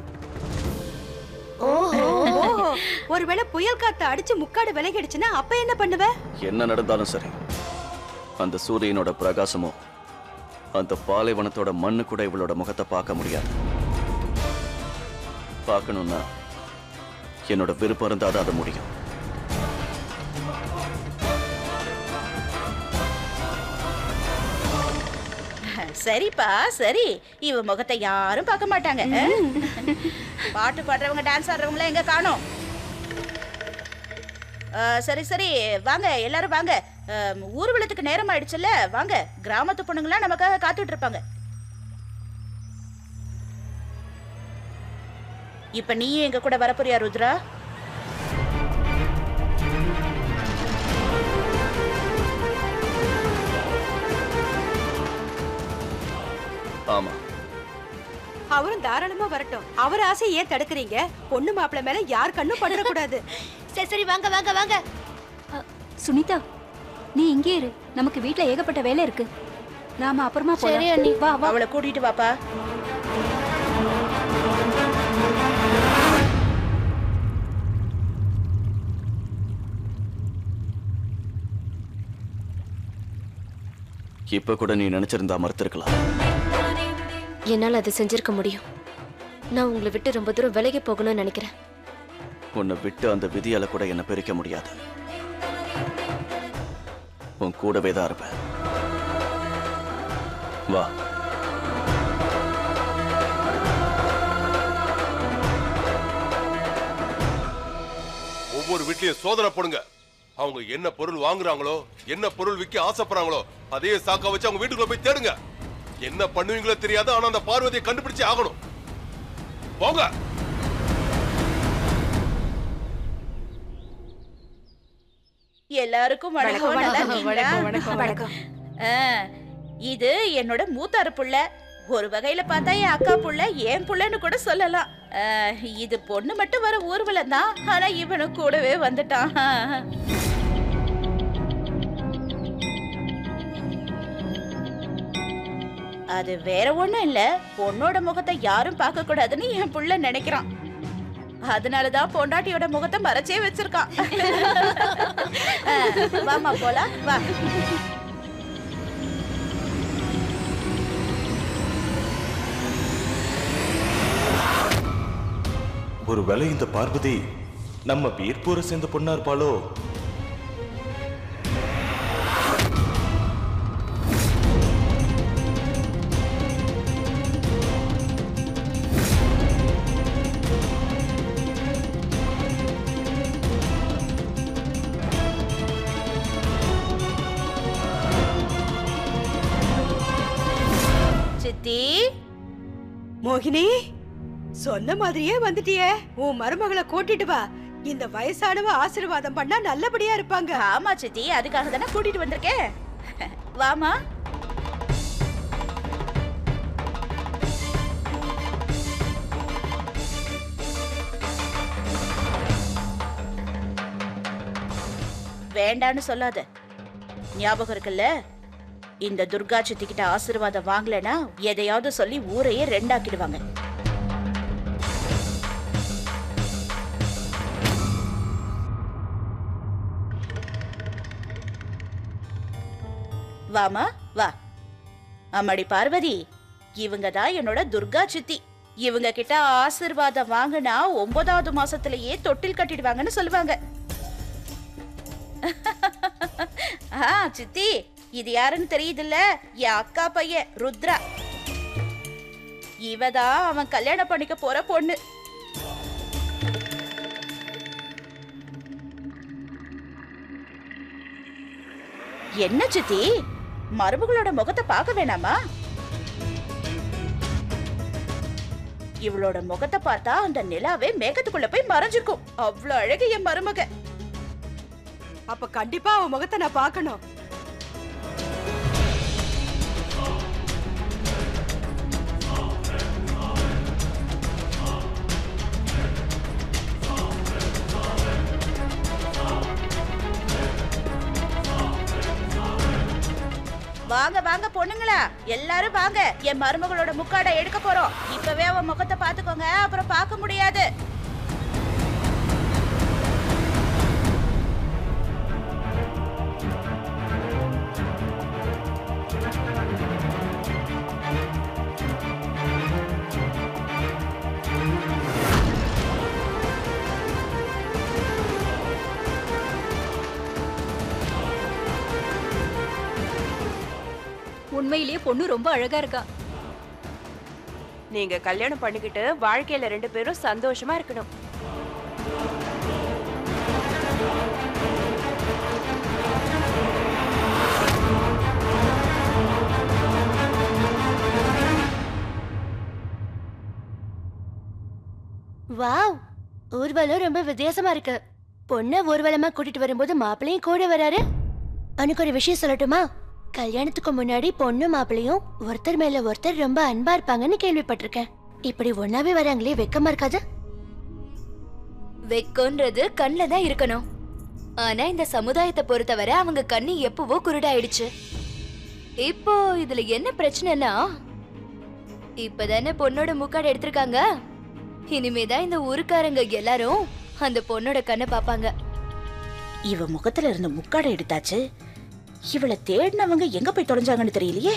[SPEAKER 10] ஒருவேளை புயல் காத்து அடிச்சு முக்காடு விலகிடுச்சுன்னா அப்ப என்ன பண்ணுவ?
[SPEAKER 6] என்ன நடந்தாலும் சரி, அந்த சூரியனோட பிரகாசமோ அந்த பாலைவனத்தோட மண்ணு கூட இவளோட முகத்தை பார்க்க முடியாது. பார்க்கணும்னா என்னோட விருப்பம் இருந்தாதான் அது முடியும்.
[SPEAKER 4] சரிப்பா சரி, இவ முகத்தை யாரும் பார்க்க மாட்டாங்க. பாட்டு பாடுறவங்க டான்ஸ் ஆடுறவங்கள எங்க காணோம்? சரி சரி வாங்க எல்லாரும் வாங்க. ஊர்வலத்துக்கு நேரம் ஆயிடுச்சுல்ல, வாங்க. கிராமத்து பொண்ணுங்களா நமக்காக காத்துட்டு இருப்பாங்க. இப்ப நீயும் எங்க கூட வரப்போறியா ருத்ரா?
[SPEAKER 6] ஆமா,
[SPEAKER 10] அவரும் தாராளமா வரட்டும். அவர் ஆசை ஏன் தடுக்கிறீங்க? பொண்ணு மாப்பிள்ளை மேல யார் கண்ணும் படக்கூடாது.
[SPEAKER 9] சரி சரி வாங்க வாங்க வாங்க.
[SPEAKER 12] சுனிதா, நீ இங்கே இரு. நமக்கு வீட்ல ஏகப்பட்ட வேலை இருக்கு. நாம அப்புறமா போலாம்.
[SPEAKER 9] சரி அண்ணி.
[SPEAKER 12] வா வா.
[SPEAKER 4] அவளை கூட்டிட்டு வாப்பா.
[SPEAKER 6] இப்ப கூட நீ நினைச்சிருந்தா மறுத்திருக்கலாம்.
[SPEAKER 9] என்னால் அதை செஞ்சிருக்க முடியும். நான் உங்களை விட்டு ரொம்ப தூரம் விலகி போகணும்னு நினைக்கிறேன்.
[SPEAKER 6] உன்னை விட்டு அந்த விதியால கூட என்ன பிரிக்க முடியாது. உன் கூடவே தான் இருப்பேன். வா.
[SPEAKER 3] ஒவ்வொரு வீட்லயும் சோதனை போடுங்க. அவங்க என்ன பொருள் வாங்குறாங்களோ, என்ன பொருள் விற்க ஆசைப்படுறாங்களோ அதே சாக்கா வச்சு அவங்க வீட்டுக்குள்ள போய் தேடுங்க. என்ன பண்ணுவீங்களோ தெரியாது, ஆனா அந்த பார்வதியை கண்டுபிடிச்சு ஆகணும். போங்க.
[SPEAKER 4] எல்லாருக்கும் வணக்கம். நல்லா இருக்கீங்களா?
[SPEAKER 2] வணக்கம்.
[SPEAKER 4] இது என்னோட மூத்தாரு புள்ள. ஒரு வகையில பார்த்தா என் அக்கா புள்ள, என் புள்ளன்னு கூட சொல்லலாம். இது பொண்ணு மட்டும் வர ஊர்வலம் தான், ஆனா இவனும் கூடவே வந்துட்டான். அது வேற ஒண்ணும் இல்ல, பொண்ணோட முகத்தை யாரும் பார்க்க கூடாதுன்னு என் புள்ள நினைக்கிறான். அதனாலதான் பொண்டாட்டியோட முகத்தை மறைச்சே வச்சிருக்கான். வாமா போலாம், வா.
[SPEAKER 5] ஒருவேளை இந்த பார்வதி நம்ம வீர்பூரை சேர்ந்த பொண்ணா இருப்பாளோ?
[SPEAKER 4] சித்தி,
[SPEAKER 10] மோகினி, சொன்ன மாதிரியே வந்துட்டியே. உன் மருமகளை கூட்டிட்டு வா. இந்த வயசானவ ஆசீர்வாதம் பண்ணா நல்லபடியா இருப்பாங்க.
[SPEAKER 4] ஆமா சித்தி, அதுக்காக தானே கூட்டிட்டு வந்திருக்கேன். வாமா. வேண்டான்னு சொல்லாத, ஞாபகம் இருக்குல்ல? இந்த துர்கா சித்தி கிட்ட ஆசீர்வாதம் வாங்கலனா எதையாவது சொல்லி ஊரையே ரெண்டாக்கிடுவாங்க. வாமா வா. அம்மாடி பார்வதி, இவங்க தான் என்னோட துர்கா சித்தி. இவங்க கிட்ட ஆசீர்வாதம் வாங்கினா 9வது மாசத்திலேயே தொட்டில் கட்டிடுவாங்கன்னு சொல்லுவாங்க. சித்தி, இது யாருன்னு தெரியுதுல்ல? என் அக்கா பையன் ருத்ரா. இவதான் அவன் கல்யாணம் பண்ணிக்க போற பொண்ணு. என்ன சித்தி, மருமகளோட முகத்தை பார்க்க வேணாமா? இவளோட முகத்தை பார்த்தா அந்த நிலாவே மேகத்துக்குள்ள போய் மறைஞ்சுக்கும். அவ்வளவு அழகு என் மருமக.
[SPEAKER 10] அப்ப கண்டிப்பா அவன் முகத்தை நான் பார்க்கணும்.
[SPEAKER 4] வாங்க வாங்க பொண்ணுங்களா, எல்லாரும் வாங்க. என் மருமகளோட முக்காடை எடுக்க போறோம். இப்பவே அவன் முகத்தை பாத்துக்கோங்க, அப்புறம் பார்க்க முடியாது.
[SPEAKER 12] உண்மையிலேயே பொண்ணு ரொம்ப அழகா இருக்கா.
[SPEAKER 2] நீங்க கல்யாணம் பண்ணிக்கிட்டு வாழ்க்கையில 2 பேரும் சந்தோஷமா இருக்கணும்.
[SPEAKER 13] வாவ், ஊர்வலம் ரொம்ப வித்தியாசமா இருக்கு. பொண்ணை ஊர்வலமா கூட்டிட்டு வரும்போது மாப்பிள்ளையும் கூட வராரு. எனக்கு ஒரு விஷயம் சொல்லட்டுமா? கல்யாணத்துக்கு முன்னாடி பொண்ணு மாப்பிள்ளையும் ஒருத்தர் மேல ஒருத்தர் ரொம்ப அன்பா இருப்பாங்கன்னு கேள்விப்பட்டிருக்கேன். இப்படி ஒன்னாவே வராங்களே, வெக்கமா இருக்காது?
[SPEAKER 9] வெக்கம்ன்றது கண்ணில் தான் இருக்கணும். ஆனா இந்த சமுதாயத்தை பொறுத்தவரை அவங்க கண்ணு எப்பவோ குருடாயிடுச்சு. இப்போ இதுல என்ன பிரச்சனைனா, இப்பதானே பொண்ணோட முக்காடு எடுத்திருக்காங்க. இனிமேதான் இந்த ஊருக்காரங்க எல்லாரும் அந்த பொண்ணோட கண்ணை பாப்பாங்க.
[SPEAKER 4] இவ முகத்துல இருந்த முக்காடை எடுத்தாச்சு. இவளை தேடினவங்க எங்க போய் தொலைஞ்சாங்கன்னு தெரியலையே.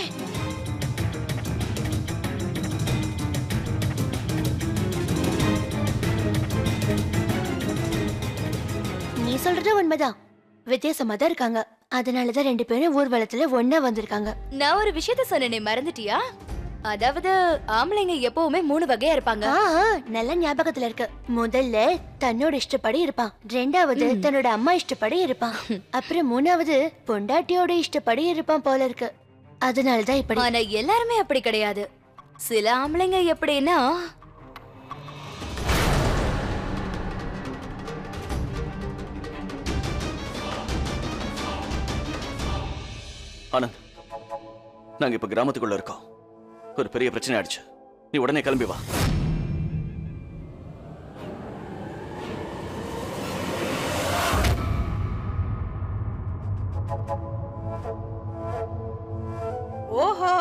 [SPEAKER 13] நீ சொல்றது உண்மைதான், வித்தியாசமா தான் இருக்காங்க. அதனாலதான் 2 பேரும் ஊர்வலத்துல ஒன்னா வந்திருக்காங்க.
[SPEAKER 9] நான் ஒரு விஷயத்த சொன்னேனே, மறந்துட்டியா?
[SPEAKER 14] அதாவது ஆம்பளைங்க எப்பவுமே 3 வகையா இருப்பாங்க.
[SPEAKER 13] நல்ல ஞாபகத்துல இருக்கு. முதல்ல தன்னோட இஷ்டப்படி இருப்பான், ரெண்டாவது தன்னோட அம்மா இஷ்டப்படி இருப்பான், அப்புறம் மூணாவது பொண்டாட்டியோட இஷ்டப்படி இருப்பான் போல இருக்கு. அதனாலதான் இப்படி.
[SPEAKER 14] ஆனா எல்லாருமே அப்படி கிடையாது. சில ஆம்பளைங்க எப்படின்னா
[SPEAKER 6] ஆனந்த், நாங்க இப்ப கிராமத்துக்குள்ள இருக்கோம். ஒரு பெரிய பிரச்சனை ஆயிடுச்சு. நீ உடனே கிளம்பி வா.
[SPEAKER 10] ஓஹோ,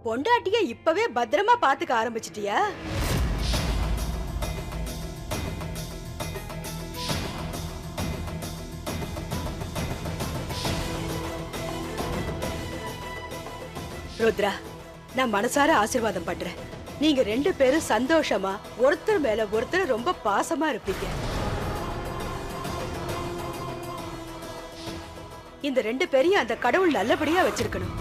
[SPEAKER 10] பொண்டாட்டிய இப்பவே பத்திரமா பாத்துக்க ஆரம்பிச்சிட்டியா? ருத்ரா, நான் மனசார ஆசீர்வாதம் பண்றேன். நீங்க 2 பேரும் சந்தோஷமா ஒருத்தர் மேல ஒருத்தர் ரொம்ப பாசமா இருப்பீங்க. இந்த 2 பேரையும் அந்த கடவுள் நல்லபடியா வச்சிருக்கணும்.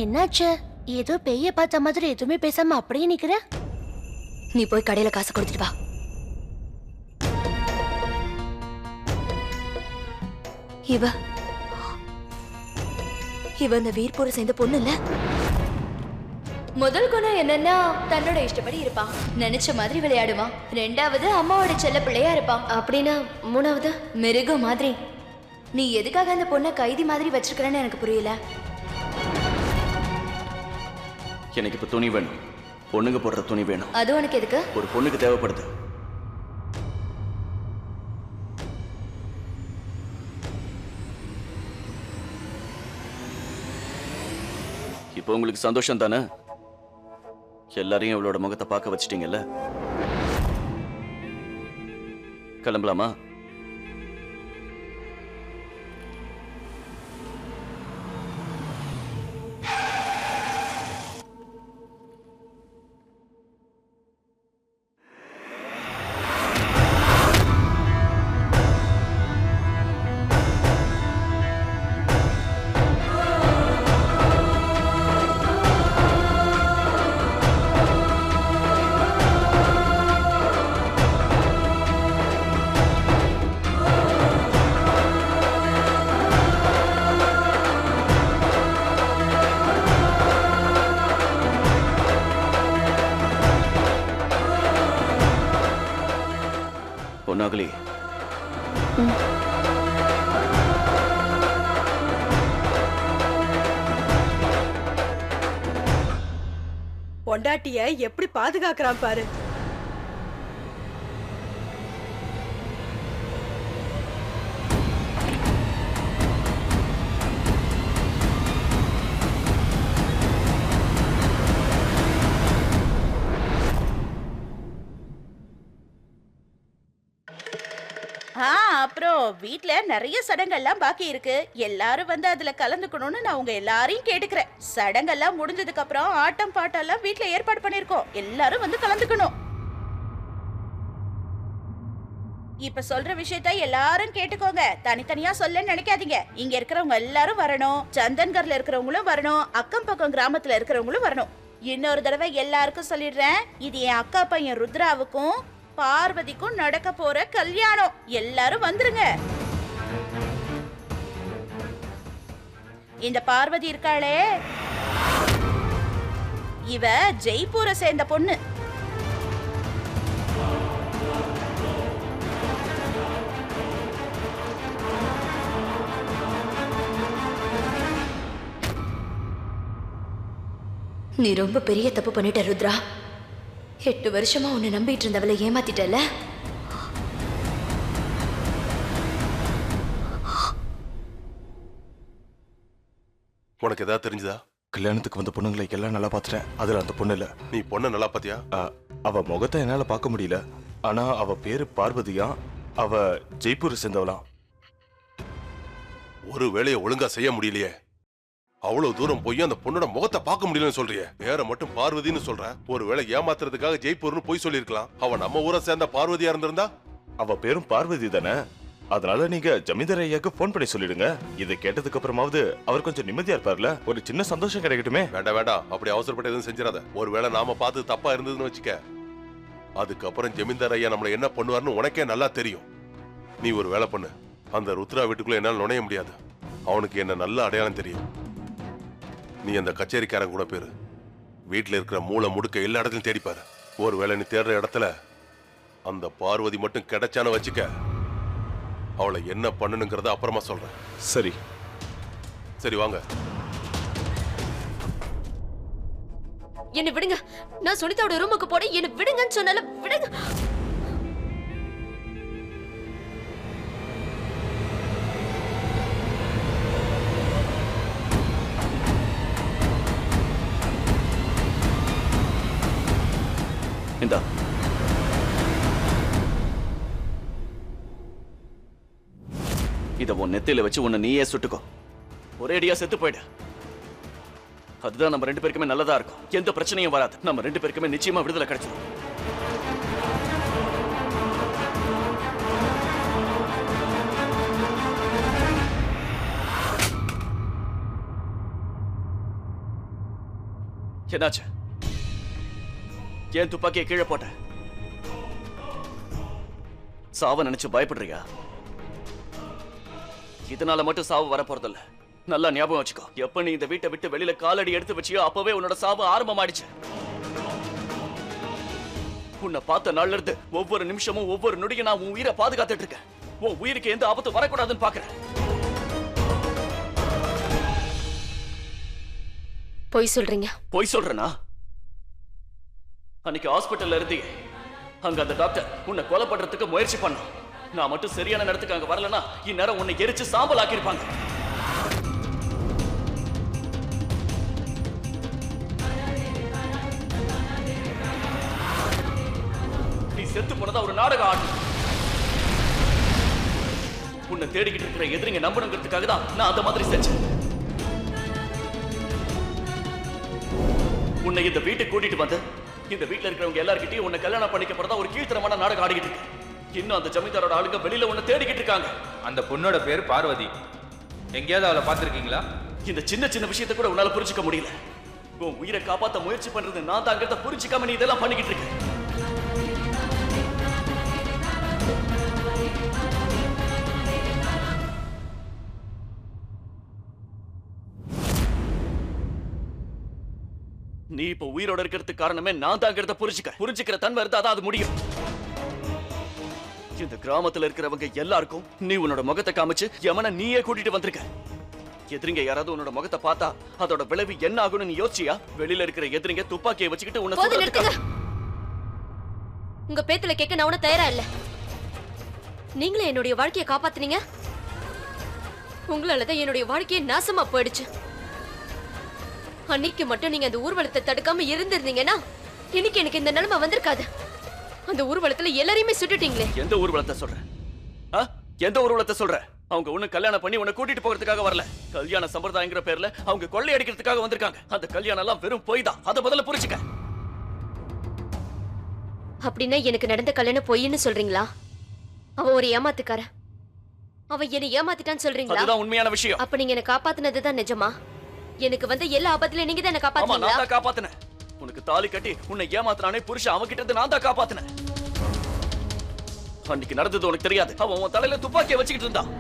[SPEAKER 13] என்னாச்சு? ஏதோ பெய்ய பார்த்த மாதிரி எதுவுமே பேசாம அப்படியே நிக்கிற.
[SPEAKER 14] நீ போய் கடையில காசு கொடுத்துட்டு வா. இவ இந்த வீர்பூரை சேர்ந்த பொண்ணு இல்ல. முதல் குணம் என்னன்னா தன்னோட இஷ்டப்படி இருப்பான், நினைச்ச மாதிரி விளையாடுவான். ரெண்டாவது அம்மாவோட செல்ல பிள்ளையா இருப்பான்.
[SPEAKER 9] அப்படின்னா மூணாவது
[SPEAKER 14] மிருகம் மாதிரி. நீ எதுக்காக அந்த பொண்ணை கைதி மாதிரி வச்சிருக்கிறன்னு எனக்கு புரியல.
[SPEAKER 6] எனக்கு இப்ப துணி வேணும். பொண்ணுங்க போடுற துணி வேணும்.
[SPEAKER 14] அது உனக்கு எதுக்கு?
[SPEAKER 6] ஒரு பொண்ணுக்கு தேவைப்படுது. இப்போ உங்களுக்கு சந்தோஷம் தானே? எல்லாரையும் இவளோட முகத்தை பார்க்க வச்சிட்டீங்கல்ல. கிளம்பலாமா? பொன்னாகலி,
[SPEAKER 10] பொண்டாட்டிய எப்படி பாதுகாக்கிறான் பாரு.
[SPEAKER 4] அப்புறம் வீட்ல நிறைய சடங்கெல்லாம் பாக்கி இருக்கு. எல்லாரும் வந்து அதுல கலந்துக்கணும்னு நான் உங்க எல்லாரையும் கேட்டுக்கிறேன். சடங்கெல்லாம் முடிஞ்சதுக்கு அப்புறம் ஆட்டம் பாட்டெல்லாம் வீட்ல ஏற்பாடு பண்ணிருக்கோம். எல்லாரும் வந்து கலந்துக்கணும். இப்ப சொல்ற விஷயத்த எல்லாரும் கேட்டுக்கோங்க. தனித்தனியா சொல்ல நினைக்காதீங்க. இங்க இருக்கிறவங்க எல்லாரும் வரணும். சந்தன்கர்ல இருக்கிறவங்களும் வரணும். அக்கம் பக்கம் கிராமத்துல இருக்கிறவங்களும் வரணும். இன்னொரு தடவை எல்லாருக்கும் சொல்லிடுறேன், இது என் அக்கா பையன் ருத்ராவுக்கும் பார்வதிக்கும் நடக்க போற கல்யாணம். எல்லாரும் வந்துருங்க. இந்த பார்வதி இருக்காளே, இவ ஜெய்ப்பூரை சேர்ந்த பொண்ணு.
[SPEAKER 14] நீ ரொம்ப பெரிய தப்பு பண்ணிட்ட ருத்ரா. 8 வருஷமா உன்னை நம்பிட்டு இருந்தவளை ஏமாத்திட்டல.
[SPEAKER 3] உனக்கு ஏதாவது தெரிஞ்சதா?
[SPEAKER 5] கல்யாணத்துக்கு வந்த பொண்ணுங்களை எல்லாம் நல்லா பார்த்துட்டேன். அதுல அந்த பொண்ணு இல்ல.
[SPEAKER 3] நீ பொண்ணை நல்லா பாத்தியா?
[SPEAKER 5] அவ முகத்தை என்னால பார்க்க முடியல. ஆனா அவ பேரு பார்வதியா. அவ ஜெய்ப்பூரை சேர்ந்தவளாம்.
[SPEAKER 3] ஒரு வேலையை ஒழுங்கா செய்ய முடியலையே. அவ்வளவு தூரம் போய் அந்த பொண்ணோட முகத்தை பார்க்க முடியலன்னு சொல்றியே. பேரை மட்டும் பார்வதின்னு சொல்ற. ஒருவேளை ஏமாத்துறதுக்காக ஜெய்ப்பூர்னு போய் சொல்லிருக்கலாம். அவ நம்ம ஊரை சேர்ந்த பார்வதியா இருந்திருந்தா?
[SPEAKER 5] அவ பேரும் பார்வதி தானே. அதனால நீங்க ஜமீன்தார் ஐயாக்கு போன் பண்ணி சொல்லிடுங்க. இதை கேட்டதுக்கு அப்புறமாவது அவர் கொஞ்சம் நிம்மதியா இருப்பார்ல. ஒரு சின்ன சந்தோஷம் கிடைக்கட்டுமே.
[SPEAKER 3] வேண்டாம் வேண்டாம், அப்படி அவசரப்பட்டு எதுவும் செஞ்சிடாத. ஒருவேளை நாம பார்த்து தப்பா இருந்ததுன்னு வச்சுக்க, அதுக்கப்புறம் ஜமீன்தார் ஐயா நம்மள என்ன பண்ணுவார்னு உனக்கே நல்லா தெரியும். நீ ஒரு வேலை பண்ணு. அந்த ருத்ரா வீட்டுக்குள்ள என்னால நுழைய முடியாது. அவனுக்கு என்ன நல்ல அடையாளம் தெரியும். நீ அந்த கச்சேரிக்காரன் கூட பேரு. வீட்டுல இருக்கிற மூளை முடுக்க எல்லா இடத்துலயும் தேடிப்பாரு. ஒருவேளை நீ தேடுற இடத்துல அந்த பார்வதி மட்டும் கிடைச்சான்னு வச்சுக்க, அவளை என்ன பண்ணணுங்கிறத அப்புறமா சொல்றேன்.
[SPEAKER 5] சரி
[SPEAKER 3] சரி வாங்க.
[SPEAKER 9] என்ன விடுங்க. நான் சுனிதாவோட ரூமுக்கு போட என்ன விடுங்கன்னு சொன்னால விடுங்க.
[SPEAKER 6] இந்தா இத உன் நெத்தியில வச்சு உன்னை நீயே சுட்டுக்கோ. ஒரே அடியா செத்து போயிடு. அதுதான் நம்ம 2 பேருக்குமே நல்லதா இருக்கும். எந்த பிரச்சனையும் வராது. நம்ம 2 பேருக்குமே நிச்சயமா விடுதலை கிடைச்சிடும். என்னாச்சு? ஏன் துப்பாக்கியை கீழே போட்ட? சாவ நினைச்சு பயப்படுறியா? இதனால மட்டும் சாவு வர போறதில்ல. நல்லா ஞாபகம் வச்சுக்கோ. எப்ப நீ இந்த வீட்டை விட்டு வெளியில காலடி எடுத்து வச்சியோ அப்பவே உன்னோட சாவு ஆரம்பமாயிடுச்சு. உன்னை பார்த்த நாள்ல இருந்து ஒவ்வொரு நிமிஷமும் ஒவ்வொரு நொடியும் நான் உன் உயிரை பாதுகாத்துட்டு இருக்கேன். உன் உயிருக்கு எந்த ஆபத்து வரக்கூடாதுன்னு பாக்குறேன்.
[SPEAKER 9] பொய் சொல்றீங்க.
[SPEAKER 6] பொய் சொல்றேனா? அன்னைக்கு ஹாஸ்பிட்டல்ல இருந்தீங்க. அங்க அந்த டாக்டர் உன்னை கொலை பண்றதுக்கு முயற்சி பண்ணான். நான் மட்டும் சரியான நேரத்துக்கு அங்க வரலனா இந்நேரம் உன்னை எரிச்சு சாம்பல் ஆக்கியிருப்பாங்க. நீ செத்து போனதா ஒரு நாடகம் ஆடு. உன்னை தேடிக்கிட்டு இருக்கிற எதிரிங்க நம்பணுங்கிறதுக்காக தான் நான் அந்த மாதிரி செஞ்சேன். உன்னை இந்த வீட்டுக்கு கூட்டிட்டு வந்து இந்த வீட்டுல இருக்கிறவங்க எல்லார்கிட்டயும் உன்னை கல்யாணம் பண்ணிக்க போறதா ஒரு கீழ்த்தரமான நாடகம் ஆடிக்கிட்டு இருக்கு. இன்னும் அந்த ஜமீன்தாரோட ஆளுங்க வெளியில உன்னை தேடிக்கிட்டு இருக்காங்க.
[SPEAKER 8] அந்த பொண்ணோட பேர் பார்வதி. எங்கேயாவது அவளை பார்த்திருக்கீங்களா?
[SPEAKER 6] இந்த சின்ன சின்ன விஷயத்தை கூட உன்னால புரிஞ்சுக்க முடியல. உன் உயிரை காப்பாத்த முயற்சி பண்றது நான் தாங்கிறத புரிஞ்சுக்காம நீ இதெல்லாம் பண்ணிக்கிட்டு இருக்க. நீ இப்ப உயிரோட இருக்கிறதுக்கு காரணமே நான் தாங்கிறத புரிஞ்சுக்கிற தன்மை இருந்தா தான் அது முடியும். இந்த கிராமத்துல இருக்கிறவங்க எல்லாருக்கும் நீ உன்னோட முகத்தை காமிச்சு யமனை நீயே கூட்டிட்டு வந்திருக்க. எதிரிங்க யாராவது உன்னோட முகத்தை பார்த்தா அதோட விளைவு என்ன ஆகும்னு நீ யோசிச்சியா? வெளியில இருக்கிற எதிரிங்க துப்பாக்கியை வச்சுக்கிட்டு உன்னை சுடுறதுக்கு.
[SPEAKER 9] உங்க பேத்துல கேட்க நான் ஒன்னும் தயாரா இல்ல. நீங்களே என்னுடைய வாழ்க்கையை காப்பாத்துனீங்க. உங்களாலதான் என்னுடைய வாழ்க்கையை நாசமா போயிடுச்சு. அன்னைக்கு மட்டும் நீங்க அந்த ஊர்வலத்தை தடுக்காம இருந்திருந்தீங்கன்னா இன்னைக்கு எனக்கு இந்த நிலைமை வந்திருக்காது. அந்த ஊர்வலத்துல எல்லாரையுமே சுட்டுட்டீங்களே.
[SPEAKER 6] எந்த ஊர்வலத்தை சொல்ற? எந்த ஊர்வலத்தை சொல்ற? அவங்க ஒண்ணு கல்யாணம் பண்ணி உன்னை கூட்டிட்டு போகிறதுக்காக வரல. கல்யாண சம்பிரதாயங்கிற பேர்ல அவங்க கொள்ளை அடிக்கிறதுக்காக வந்திருக்காங்க. அந்த கல்யாணம் எல்லாம் வெறும் பொய் தான். அதை முதல்ல புரிஞ்சுக்க.
[SPEAKER 9] அப்படின்னா எனக்கு நடந்த கல்யாணம் பொய்ன்னு சொல்றீங்களா? அவ ஒரு ஏமாத்துக்கார. அவ என்னை ஏமாத்திட்டான்னு சொல்றீங்களா?
[SPEAKER 6] அதுதான் உண்மையான விஷயம்.
[SPEAKER 9] அப்ப நீங்க என்ன காப்பாத்துனதுதான் நிஜமா? எனக்கு வந்து எல்லா ஆபத்துலயும் நீங்க தான் என்ன காப்பாத்துனீங்களா?
[SPEAKER 6] நான் தான் காப்பாத்துனேன். உனக்கு தாலி கட்டி உன்னை ஏமாத்துறானே புருஷன், அவன் கிட்ட இருந்து நான் தான் காப்பாத்துனேன். அன்னைக்கு நடந்தது உனக்கு தெரியாது. அவன் உன் தலையில துப்பாக்கியை வச்சுக்கிட்டு இருந்தான்.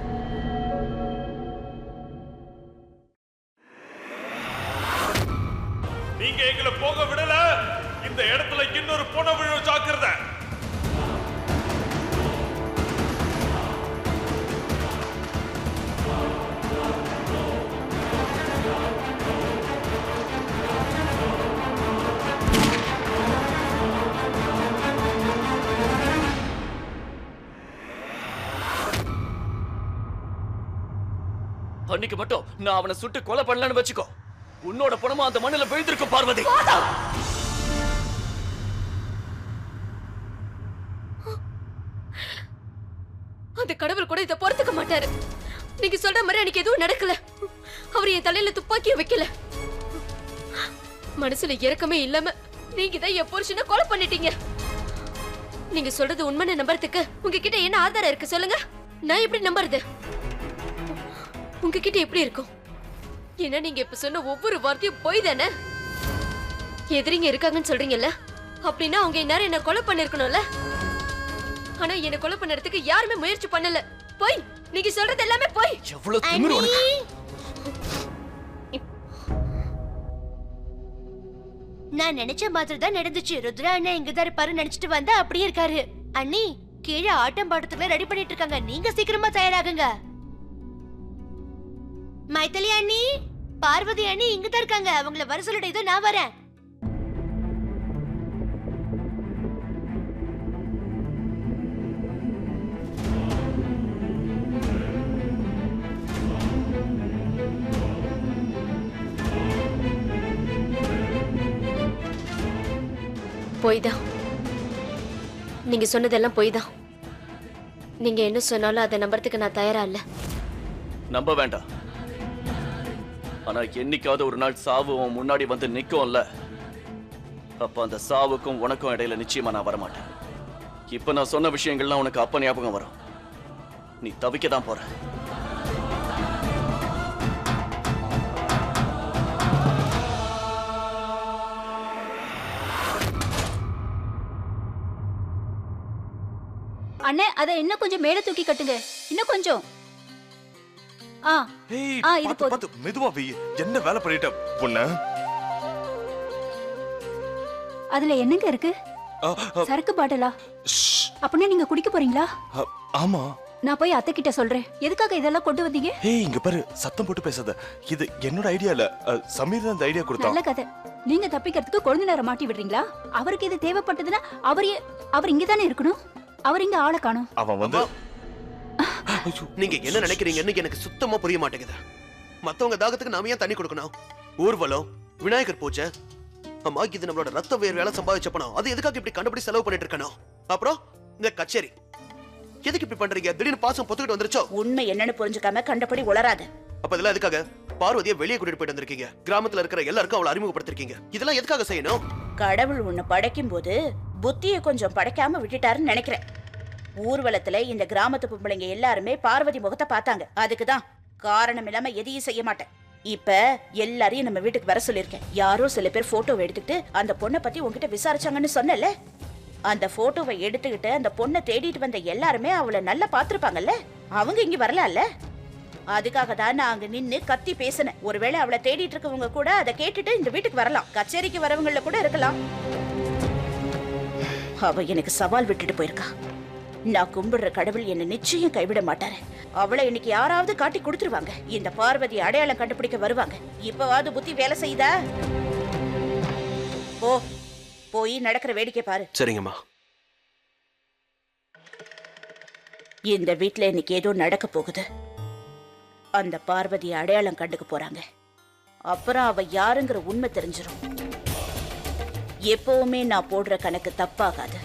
[SPEAKER 15] நீங்க எங்களை போக விடல. இந்த இடத்துல இன்னொரு பொண விழு. ஜாக்கிரதை.
[SPEAKER 6] அன்னைக்கு மட்டும் நான் அவனை சுட்டு கொலை பண்ணலன்னு வச்சுக்கோ, உன்னோட பணமா அந்த மண்ணில விழுந்திருக்கும் பார்வதி.
[SPEAKER 9] அந்த கடவுள் கூட இதை பொறுத்துக்க மாட்டாரு. நீங்க சொல்ற மாதிரி எனக்கு எதுவும் நடக்கல. அவ அவர் என் தலையில துப்பாக்கிய வைக்கல. மனசுல இறக்கமே இல்லாம நீங்க தான் என் புருஷனை கொலை பண்ணிட்டீங்க. நீங்க சொல்றது உண்மைன்னு நம்புறதுக்கு உங்ககிட்ட என்ன ஆதாரம் இருக்கு சொல்லுங்க? நான் எப்படி நம்புறது? உங்ககிட்ட எப்படி இருக்கும்? ஏன்னா நீங்க இப்ப சொன்ன ஒவ்வொரு வார்த்தையும் பொய் தானே. எதிரிங்க இருக்காங்கன்னு சொல்றீங்கல்ல, அப்படின்னா அவங்க இந்நேரம் என்ன கொலை பண்ணிருக்கணும்ல. ஆனா என்ன கொலை பண்ணறதுக்கு யாருமே முயற்சி பண்ணல. பொய், நீங்க சொல்றது எல்லாமே பொய்.
[SPEAKER 6] எவ்வளவு திமிரு உனக்கு.
[SPEAKER 13] நான் நினைச்ச மாதிரி தான் நடந்துச்சு. ருத்ரா அண்ணா இங்கதான் இருப்பாரு நினைச்சிட்டு வந்தா அப்படியே இருக்காரு. அண்ணி கீழே ஆட்டம் பாட்டத்துக்குள்ள ரெடி பண்ணிட்டு இருக்காங்க, நீங்க சீக்கிரமா தயாராகுங்க. மைதிலி அண்ணி, பார்வதி அண்ணி இங்கதான் இருக்காங்க, அவங்கள வர சொல்லிட்டு இதோ நான் வரேன்.
[SPEAKER 9] பொய் தான். நீங்க சொன்னதெல்லாம் பொய் தான். நீங்க என்ன சொன்னாலும் அதை நம்புறதுக்கு நான் தயாரா இல்ல.
[SPEAKER 6] நம்ப வேண்டாம். ஆனா என்னைக்காவது ஒரு நாள் சாவு உன் முன்னாடி வந்து நிக்கும்ல, அப்ப அந்த சாவுக்கும் உனக்கும் இடையில நிச்சயமா நான் வரமாட்டேன். இப்ப நான் சொன்ன விஷயங்கள்லாம் உனக்கு அப்ப ஞாபகம் வரும். நீ தவிக்க தான் போற.
[SPEAKER 12] அண்ணே, அதை இன்னும் கொஞ்சம் மேல தூக்கி கட்டுங்க, இன்னும் கொஞ்சம். இது போதும்.
[SPEAKER 5] மெதுவா வை. என்ன வேலை பண்ணிட்ட பொண்ணு?
[SPEAKER 12] அதுல என்னங்க இருக்கு? சரக்கு பாட்டலா? அப்படின்னா நீங்க குடிக்க போறீங்களா?
[SPEAKER 5] ஆமா.
[SPEAKER 12] நான் போய் அத்தை கிட்ட சொல்றேன். எதுக்காக இதெல்லாம் கொண்டு வந்தீங்க?
[SPEAKER 5] ஏய் இங்க பாரு, சத்தம் போட்டு பேசாத. இது என்னோட ஐடியா இல்ல, சமீர் தான் இந்த ஐடியா கொடுத்தான்.
[SPEAKER 12] நல்ல கதை. நீங்க தப்பிக்கிறதுக்கு கொழுந்தனார மாட்டி விடுறீங்களா? அவருக்கு இது தேவைப்பட்டதுன்னா அவர் இங்க தானே இருக்கணும். அவர் இங்க ஆளை காணோம்.
[SPEAKER 5] அவன் வந்து
[SPEAKER 7] நீங்க என்ன நினைக்கிறீங்கன்னு எனக்கு சுத்தமா புரிய மாட்டேங்குது. மத்தவங்க தாகத்துக்கு நாம ஏன் தண்ணி கொடுக்கணும்? ஊர்வலம், விநாயகர் பூஜை, அம்மா இது நம்மளோட ரத்த வேர்வையால சம்பாதிச்ச பணம். அது எதுக்காக இப்படி கண்டுபிடி செலவு பண்ணிட்டு இருக்கணும்? அப்புறம் இந்த கச்சேரி எதுக்கு இப்படி பண்றீங்க? திடீர்னு பாசம் பொத்துக்கிட்டு வந்துருச்சோ?
[SPEAKER 4] உண்மை என்னன்னு புரிஞ்சுக்காம கண்டபடி உளராத.
[SPEAKER 7] அப்ப இதெல்லாம் எதுக்காக? பார்வதியை வெளியே கூட்டிட்டு போயிட்டு வந்திருக்கீங்க. கிராமத்துல இருக்கிற எல்லாருக்கும் அவளை அறிமுகப்படுத்திருக்கீங்க. இதெல்லாம் எதுக்காக செய்யணும்?
[SPEAKER 4] கடவுள் உன்னை படைக்கும் போது புத்தியை கொஞ்சம் படைக்காம விட்டுட்டாருன்னு நினைக்கிறேன். ஊர்வலத்துல இந்த கிராமத்து பொம்பளைங்க எல்லாருமே பார்வதி முகத்தை பார்த்தாங்க. அதுக்குதான் காரணம் இல்லாம எதையும் செய்ய மாட்டேன். இப்ப எல்லாரையும் நம்ம வீட்டுக்கு வர சொல்லிருக்கேன். யாரோ சில பேர் போட்டோவை எடுத்துக்கிட்டு அந்த பொண்ணை பத்தி உங்ககிட்ட விசாரிச்சாங்கன்னு சொன்னல, அந்த போட்டோவை எடுத்துக்கிட்டு அந்த பொண்ணை தேடிட்டு வந்த எல்லாருமே அவளை நல்லா பாத்துருப்பாங்கல்ல. அவங்க இங்க வரலாம்ல. அதுக்காக தான் நான் அங்க நின்னு கத்தி பேசினேன். ஒருவேளை அவளை தேடிட்டு இருக்கவங்க கூட அதை கேட்டுட்டு இந்த வீட்டுக்கு வரலாம். கச்சேரிக்கு வரவங்கள கூட இருக்கலாம். அவ எனக்கு சவால் விட்டுட்டு போயிருக்கா. நான் கும்பிடுற கடவுள் என்ன நிச்சயம் கைவிட மாட்டாரு. அவளை இன்னைக்கு யாராவது காட்டி கொடுத்துருவாங்க. இந்த பார்வதி அடையாளம் கண்டுபிடிக்க வருவாங்க. இப்பவாவது புத்தி வேலை செய்தா? போய் நடக்கிற வேடிக்கை பாரு.
[SPEAKER 7] சரிங்கம்மா.
[SPEAKER 4] இந்த வீட்டுல இன்னைக்கு ஏதோ நடக்க போகுது. அந்த பார்வதி அடையாளம் கண்டுக்க போறாங்க. அப்புறம் அவ யாருங்கிற உண்மை தெரிஞ்சிடும். எப்பவுமே நான் போடுற கணக்கு தப்பாகாது.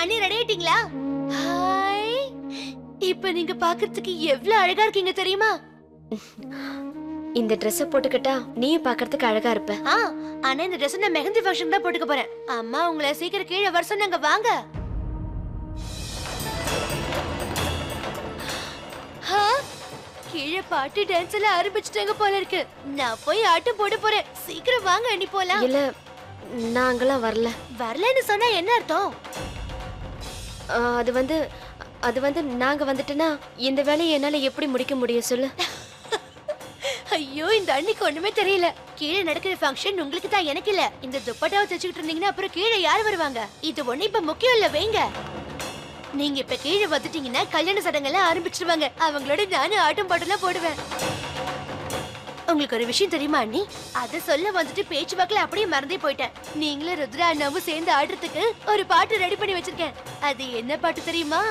[SPEAKER 13] அண்ணி ரெடி ஆயிட்டீங்களா? ஹாய், இப்ப நீங்க பாக்குறதுக்கு எவ்வளவு அழகா இருக்கீங்க தெரியுமா?
[SPEAKER 9] இந்த Dress போட்டுக்கிட்டா நீயும் பாக்குறதுக்கு அழகா இருப்ப.
[SPEAKER 13] ஆனா இந்த Dress நான் மெஹந்தி ஃபங்க்ஷன் தான் போட்டுக்க போறேன். அம்மா உங்களை சீக்கிரம் கீழே வர சொன்னாங்க, வாங்க. கீழே பாட்டு டான்ஸ் எல்லாம் ஆரம்பிச்சிட்டாங்க போல இருக்கு. நான் போய் ஆட்டம் போட போறேன். சீக்கிரம் வாங்க அண்ணி போலாம்.
[SPEAKER 9] இல்ல, நான் அங்கெல்லாம் வரல.
[SPEAKER 13] வரலன்னு சொன்னா என்ன அர்த்தம்?
[SPEAKER 9] அது வந்து நாங்க வந்துட்டேன்னா இந்த வேலையை என்னால எப்படி முடிக்க முடியும் சொல்லு?
[SPEAKER 13] ஐயோ, இந்த அண்ணிக்கு ஒண்ணுமே தெரியல. கீழே நடக்கிற ஃபங்க்ஷன் உங்களுக்கு தான், எனக்கு இல்ல. இந்த துப்பட்டாவை தச்சுக்கிட்டு இருந்தீங்கன்னா அப்புறம் கீழே யார் வருவாங்க? இது ஒண்ணு இப்ப முக்கியம் இல்ல, வைங்க. நீங்க இப்ப கீழே வந்துட்டீங்கன்னா கல்யாண சடங்கெல்லாம் ஆரம்பிச்சிருவாங்க. அவங்களோட நானும் ஆட்டம் பாட்டெல்லாம் போடுவேன். உங்களுக்கு ஒரு விஷயம் தெரியுமா அண்ணி? அத சொல்ல வந்துட்டு பேச்சு வாக்குல அப்படியே மறந்தே போயிட்டேன். நீங்களும் ருத்ரா அண்ணாவும் சேர்ந்து ஆடுறதுக்கு ஒரு பாட்டு ரெடி பண்ணி வச்சிருக்கேன். அது என்ன பாட்டு தெரியுமா?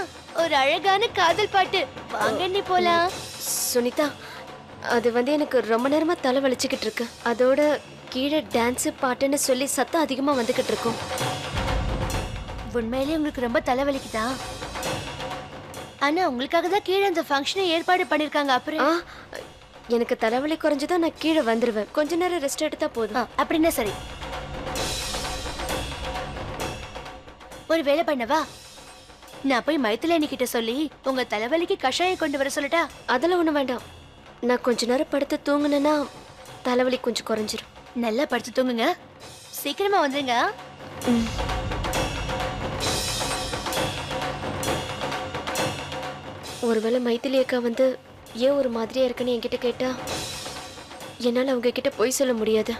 [SPEAKER 13] ஒரு அழகான காதல் பாட்டு. வாங்க அண்ணி போலாம்.
[SPEAKER 9] சுனிதா, அது வந்து எனக்கு ரொம்ப நேரமா தலை வலிச்சுக்கிட்டு இருக்கு. அதோட கீழே டான்ஸ் பாட்டுன்னு சொல்லி சத்தம் அதிகமா வந்துகிட்டு இருக்கும்.
[SPEAKER 13] உண்மையிலேயே உங்களுக்கு ரொம்ப தலைவலிக்குதா? ஆனா உங்களுக்காக தான் கீழே அந்த ஃபங்க்ஷனை ஏற்பாடு பண்ணிருக்காங்க. அப்புறம்
[SPEAKER 9] எனக்கு தலைவலி குறைஞ்சதா நான் கீழே வந்துருவேன். கொஞ்ச நேரம் ரெஸ்ட் எடுத்தா போதும்.
[SPEAKER 13] அப்படின்னா சரி. ஒரு வேலை பண்ணவா? நான் போய் மைத்திலேனி கிட்ட சொல்லி உங்க தலைவலிக்கு கஷாயம் கொண்டு வர சொல்லட்டா?
[SPEAKER 9] அதெல்லாம் ஒண்ணு வேண்டாம். நான் கொஞ்ச நேரம் படுத்து தூங்குனேன்னா தலைவலி கொஞ்சம் குறைஞ்சிரும்.
[SPEAKER 13] நல்லா படுத்து தூங்குங்க. சீக்கிரமா வந்துருங்க.
[SPEAKER 9] ஒருவேளை மைத்திலி அக்கா வந்து ஏன் ஒரு மாதிரியா இருக்குன்னு என்கிட்ட கேட்டா என்னால அவங்க கிட்ட போய் சொல்ல முடியாது.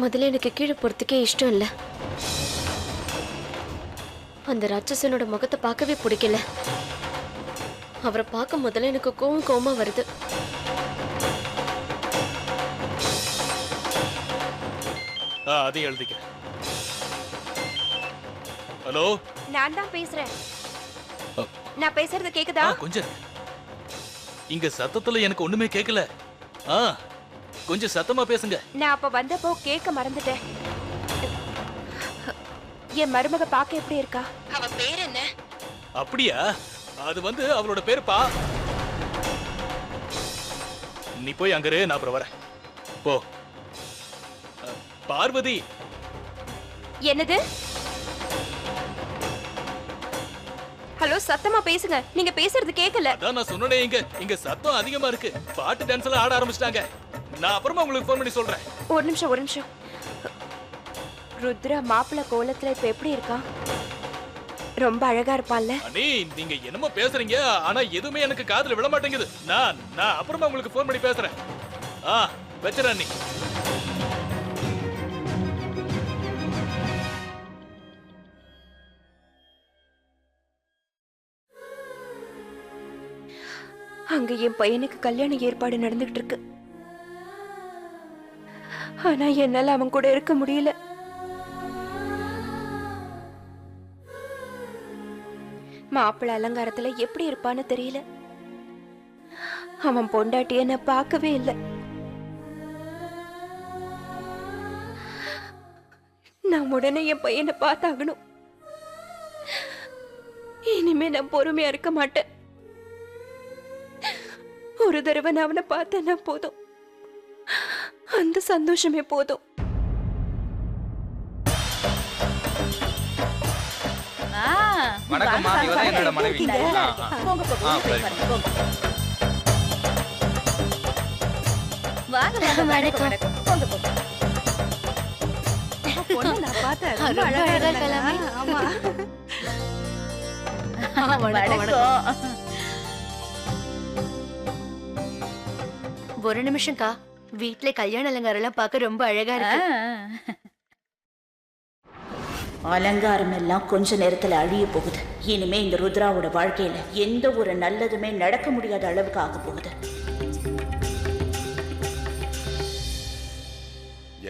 [SPEAKER 9] முதல்ல எனக்கு கீழே போறதுக்கே இஷ்டம் இல்லை. அந்த ராட்சசனோட முகத்தை பார்க்கவே பிடிக்கல. அவரை பார்க்க முதல்ல எனக்கு கோவமா வருது.
[SPEAKER 1] அதையும் எழுதிக்க. ஹலோ,
[SPEAKER 2] நான் தான் பேசுறேன். நான் பேசுறது கேக்குதா?
[SPEAKER 1] கொஞ்சம் இங்க சத்தத்துல எனக்கு ஒண்ணுமே கேட்கல. கொஞ்சம் சத்தமா பேசுங்க.
[SPEAKER 2] நான் அப்ப வந்தப்போ கேட்க மறந்துட்டேன். என் மருமக பார்க்க எப்படி இருக்கா? அவ பேர் என்ன?
[SPEAKER 1] அப்படியா? அது வந்து அவளோட பேரு பா. நீ போய் அங்க இரு, நான் அப்புறம் வரேன். போ. பார்வதி.
[SPEAKER 2] என்னது? ஹலோ, சத்தமா பேசுங்க. நீங்க பேசுறது கேட்கல.
[SPEAKER 1] அதான் நான் சொன்னனே, இங்க சத்தம் அதிகமா இருக்கு. பாட்டு டான்ஸ் எல்லாம் ஆட ஆரம்பிச்சிட்டாங்க. நான் அப்புறமா உங்களுக்கு ஃபோன் பண்ணி சொல்றேன்.
[SPEAKER 2] ஒரு நிமிஷம். ருத்ரா மாப்பிள்ளை கோலத்துல இப்ப எப்படி இருக்கான்? ரொம்ப அழகா இருப்பான்ல?
[SPEAKER 1] அண்ணி, நீங்க என்னமோ பேசுறீங்க, ஆனா எதுவுமே எனக்கு காதுல விழ மாட்டேங்குது. நான் அப்புறமா உங்களுக்கு ஃபோன் பண்ணி பேசுறேன். வச்சிரேன் அண்ணி.
[SPEAKER 2] அங்க என் பையனுக்கு கல்யாண ஏற்பாடு நடந்துகிட்டு இருக்கு. ஆனா என்னால அவன் கூட இருக்க முடியல. மாப்பிள்ளை அலங்காரத்துல எப்படி இருப்பான்னு தெரியல. அவன் பொண்டாட்டிய நான் பார்க்கவே இல்லை. நான் உடனே என் பையனை பார்த்தாகணும். இனிமே நான் பொறுமையா இருக்க மாட்டேன். ஒரு தடவை நான் அவனை பார்த்தேன்னா போதும், அந்த சந்தோஷமே போதும்.
[SPEAKER 16] வணக்கம்மா, இவதான் என்னோட மனைவி.
[SPEAKER 13] ஒரு நிமிஷம்க்கா, வீட்டுல கல்யாண அலங்காரம் எல்லாம் பார்க்க ரொம்ப அழகா இருக்கு.
[SPEAKER 4] அலங்காரம் எல்லாம் கொஞ்ச நேரத்துல அழிய போகுது. இனிமே இந்த ருத்ராவோட வாழ்க்கையில எந்த ஒரு நல்லதுமே நடக்க முடியாத அளவுக்கு ஆக போகுது.